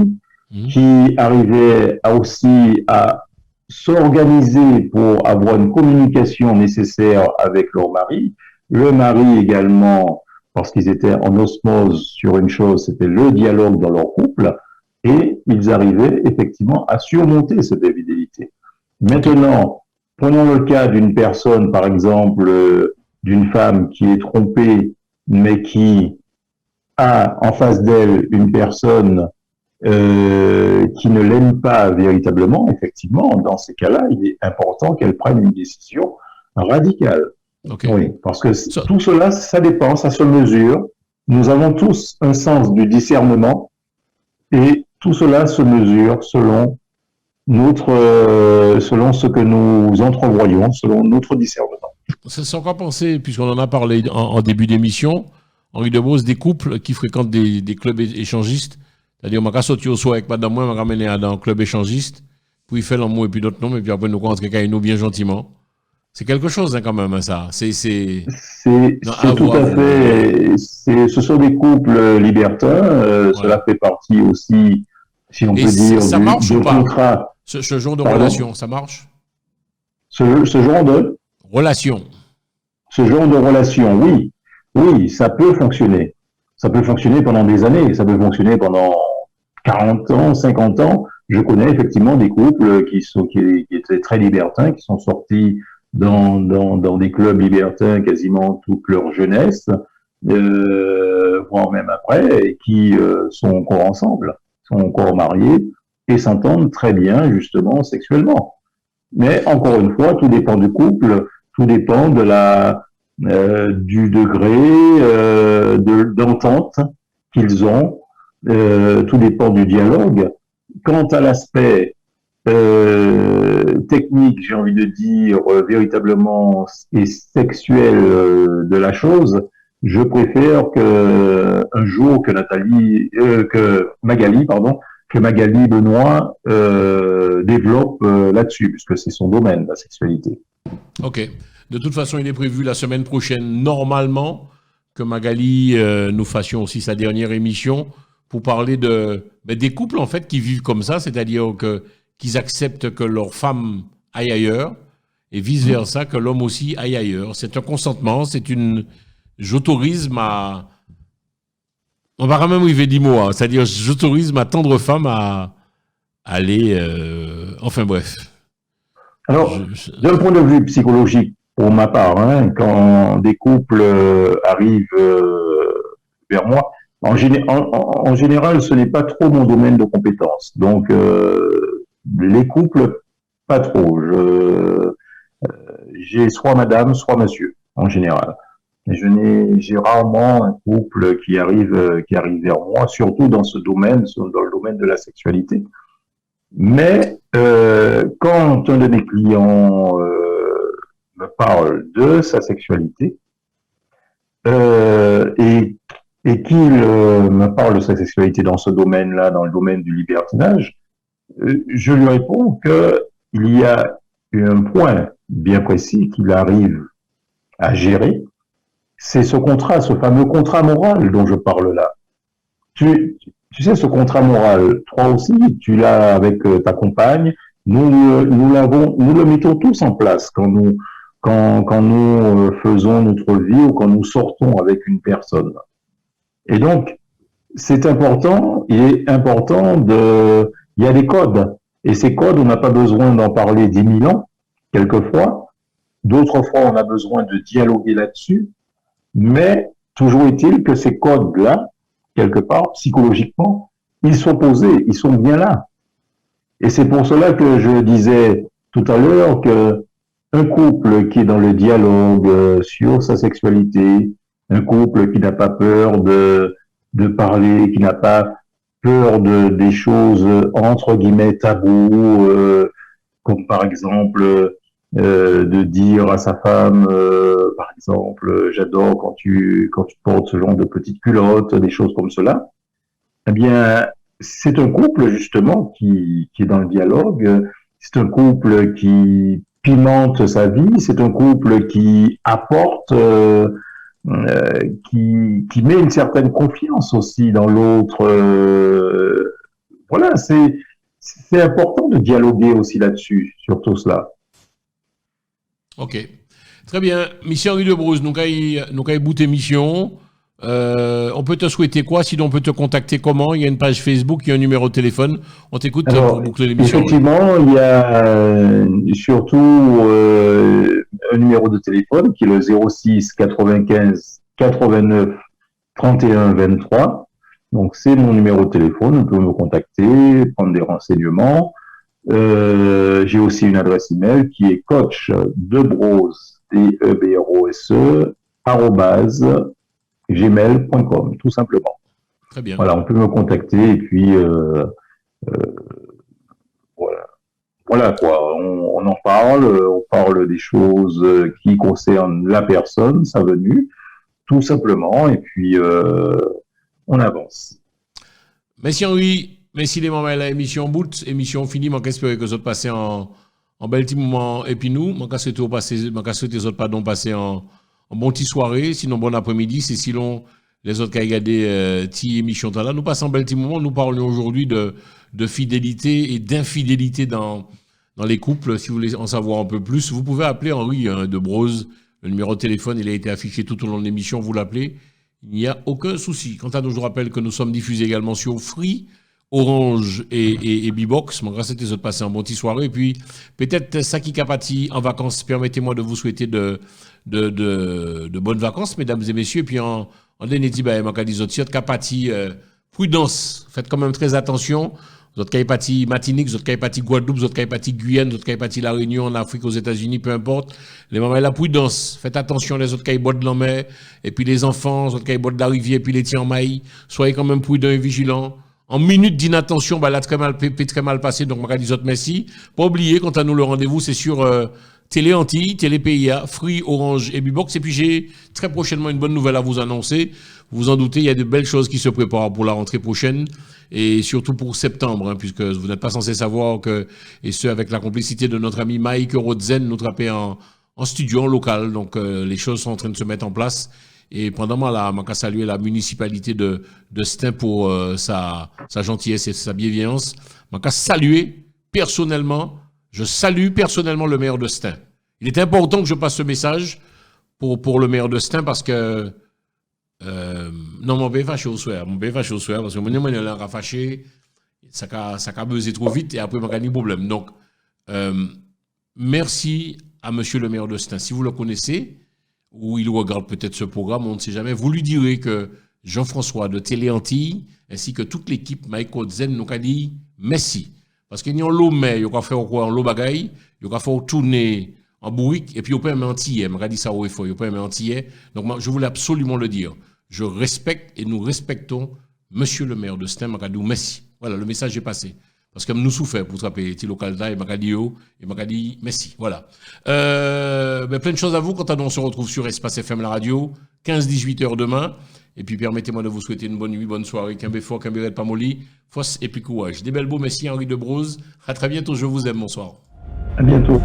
qui arrivaient aussi à s'organiser pour avoir une communication nécessaire avec leur mari. Le mari également, parce qu'ils étaient en osmose sur une chose, c'était le dialogue dans leur couple, et ils arrivaient effectivement à surmonter cette infidélité. Maintenant, prenons le cas d'une personne, par exemple, d'une femme qui est trompée, mais qui a en face d'elle une personne qui ne l'aime pas véritablement. Effectivement, dans ces cas-là, il est important qu'elle prenne une décision radicale. Okay. Oui, parce que tout cela, ça dépend, ça se mesure. Nous avons tous un sens du discernement et tout cela se mesure selon selon ce que nous entrevoyons, selon notre discernement. C'est encore penser, puisqu'on en a parlé en début d'émission, Henri Debose, des couples qui fréquentent des clubs échangistes. C'est-à-dire, on m'a sauté au soir avec madame, moi, on m'a ramené dans un club échangiste, puis il fait l'amour et puis d'autres noms, et puis après, nous rentrons avec nous bien gentiment. C'est quelque chose, quand même, ça. C'est tout à fait. Ce sont des couples libertins. Cela fait partie aussi, si on peut dire, ça marche ou pas contrat. Ce genre de relation, ça marche? Ce genre de relation. Ce genre de relation, oui. Oui, ça peut fonctionner. Ça peut fonctionner pendant des années. Ça peut fonctionner pendant 40 ans, 50 ans. Je connais effectivement des couples qui étaient très libertins, qui sont sortis dans des clubs libertins quasiment toute leur jeunesse, voire même après, et qui sont encore ensemble, sont encore mariés et s'entendent très bien justement sexuellement. Mais encore une fois, tout dépend du couple, tout dépend de du degré d'entente qu'ils ont, tout dépend du dialogue. Quant à l'aspect technique, j'ai envie de dire, véritablement et sexuel de la chose, je préfère un jour que Magali Benoît développe là-dessus, puisque c'est son domaine, la sexualité. Ok. De toute façon, il est prévu la semaine prochaine, normalement, que Magali nous fassions aussi sa dernière émission pour parler des couples, en fait, qui vivent comme ça, c'est-à-dire qu'ils acceptent que leur femme aille ailleurs et vice-versa, que l'homme aussi aille ailleurs. C'est un consentement, j'autorise on va quand même arriver 10 mots, hein, c'est-à-dire j'autorise ma tendre femme à aller, enfin bref. Alors, d'un point de vue psychologique, pour ma part, hein, quand des couples arrivent vers moi, en général, ce n'est pas trop mon domaine de compétence. Donc, les couples, pas trop. J'ai soit madame, soit monsieur, en général. J'ai rarement un couple qui arrive vers moi, surtout dans ce domaine, dans le domaine de la sexualité. Mais quand un de mes clients me parle de sa sexualité et qu'il me parle de sa sexualité dans ce domaine-là, dans le domaine du libertinage, je lui réponds qu'il y a un point bien précis qu'il arrive à gérer, c'est ce contrat, ce fameux contrat moral dont je parle là. Tu sais, ce contrat moral, toi aussi, tu l'as avec ta compagne. Nous le mettons tous en place quand nous faisons notre vie ou quand nous sortons avec une personne. Et donc, c'est important, il est important il y a des codes. Et ces codes, on n'a pas besoin d'en parler 10 000 ans, quelquefois. D'autres fois, on a besoin de dialoguer là-dessus. Mais toujours est-il que ces codes-là, quelque part, psychologiquement, ils sont posés, ils sont bien là. Et c'est pour cela que je disais tout à l'heure que un couple qui est dans le dialogue sur sa sexualité, un couple qui n'a pas peur de parler, qui n'a pas peur des choses entre guillemets tabous, comme par exemple de dire à sa femme, par exemple, j'adore quand tu portes ce genre de petites culottes, des choses comme cela. Eh bien, c'est un couple justement qui est dans le dialogue. C'est un couple qui pimente sa vie. C'est un couple qui apporte, qui met une certaine confiance aussi dans l'autre. Voilà, c'est important de dialoguer aussi là-dessus, sur tout cela. Ok. Très bien. Mission Henri de Brousse, nous avons bouté mission. On peut te souhaiter quoi? Sinon, on peut te contacter comment? Il y a une page Facebook, il y a un numéro de téléphone. On t'écoute pour boucler l'émission. Effectivement, il y a surtout un numéro de téléphone qui est le 06 95 89 31 23. Donc, c'est mon numéro de téléphone. On peut me contacter, prendre des renseignements. J'ai aussi une adresse email qui est coachdebrose, DEBROSE, @gmail.com, tout simplement. Très bien. Voilà, on peut me contacter et puis voilà quoi. On en parle, on parle des choses qui concernent la personne, sa venue, tout simplement, et puis on avance. Merci Henri. Merci les moments de l'émission bout, émission finie. Je espère que vous avez passé en bel petit moment. Et puis nous, je souhaite les autres pardon passer en bon petit soirée, sinon bon après-midi. C'est sinon les autres qui ont regardé ti émission là. Nous passons un bel petit moment. Nous parlons aujourd'hui de fidélité et d'infidélité dans les couples. Si vous voulez en savoir un peu plus, vous pouvez appeler Henri de Brose. Le numéro de téléphone, il a été affiché tout au long de l'émission. Vous l'appelez. Il n'y a aucun souci. Quant à nous, je vous rappelle que nous sommes diffusés également sur Free, Orange et Bbox. Mon grâce à tes autres passer un bon petit soirée. Et puis, peut-être ça qui capati en vacances, permettez-moi de vous souhaiter de bonnes vacances, mesdames et messieurs. Et puis, en dernier petit bail, je dis autres capati, prudence. Faites quand même très attention. Vous autres capati Martinique, vous autres capati Guadeloupe, vous autres capati Guyane, vous autres capati La Réunion, en Afrique, aux États-Unis, peu importe. Les mamans, la prudence. Faites attention, les autres qui boivent de la mer. Et puis, les enfants, les autres qui boivent de la rivière, et puis les tiens en maïs. Soyez quand même prudents et vigilants. En minute d'inattention, là, très mal passé. Donc, je dis autres merci. Pas oublier, quant à nous, le rendez-vous, c'est sur Télé Antilles, Télé PIA, Free, Orange et Bbox. Et puis, j'ai très prochainement une bonne nouvelle à vous annoncer. Vous vous en doutez, il y a de belles choses qui se préparent pour la rentrée prochaine. Et surtout pour septembre, hein, puisque vous n'êtes pas censé savoir que, et ce, avec la complicité de notre ami Mike Rodzen, nous traper en en studio, en local. Donc, les choses sont en train de se mettre en place. Et pendant moi, je saluer la municipalité de Stein pour sa gentillesse et sa bienveillance. Je saluer personnellement, le maire de Stein. Il est important que je passe ce message pour le maire de Stein parce que non, mon père fâché au soir, parce que mon père est fâché, ça a buzzé trop vite et après, il y a des problèmes. Donc, merci à monsieur le maire de Stein. Si vous le connaissez, ou il regarde peut-être ce programme, on ne sait jamais, vous lui direz que Jean-François de Télé Antilles, ainsi que toute l'équipe Michael Zen nous a dit merci. Parce qu'il y a un lot, mais il y a faire quoi en lot bagaille, il y a faire tourner en bourrique, et puis il n'y a pas un antillais. Je dit ça au effort, il n'y a pas un antillais. Donc moi, je voulais absolument le dire. Je respecte et nous respectons monsieur le maire de Stein, je dit merci. Voilà, le message est passé. Parce que nous souffrons pour trapper les local et m'a dit merci. Voilà. Plein de choses à vous. Quant à nous, on se retrouve sur Espace FM la radio, 15-18 heures demain. Et puis permettez-moi de vous souhaiter une bonne nuit, bonne soirée, qu'un fort, qu'un béret pas molli, force et puis courage. Des belles beaux, merci Henri de Broze. À très bientôt, je vous aime, bonsoir. À bientôt.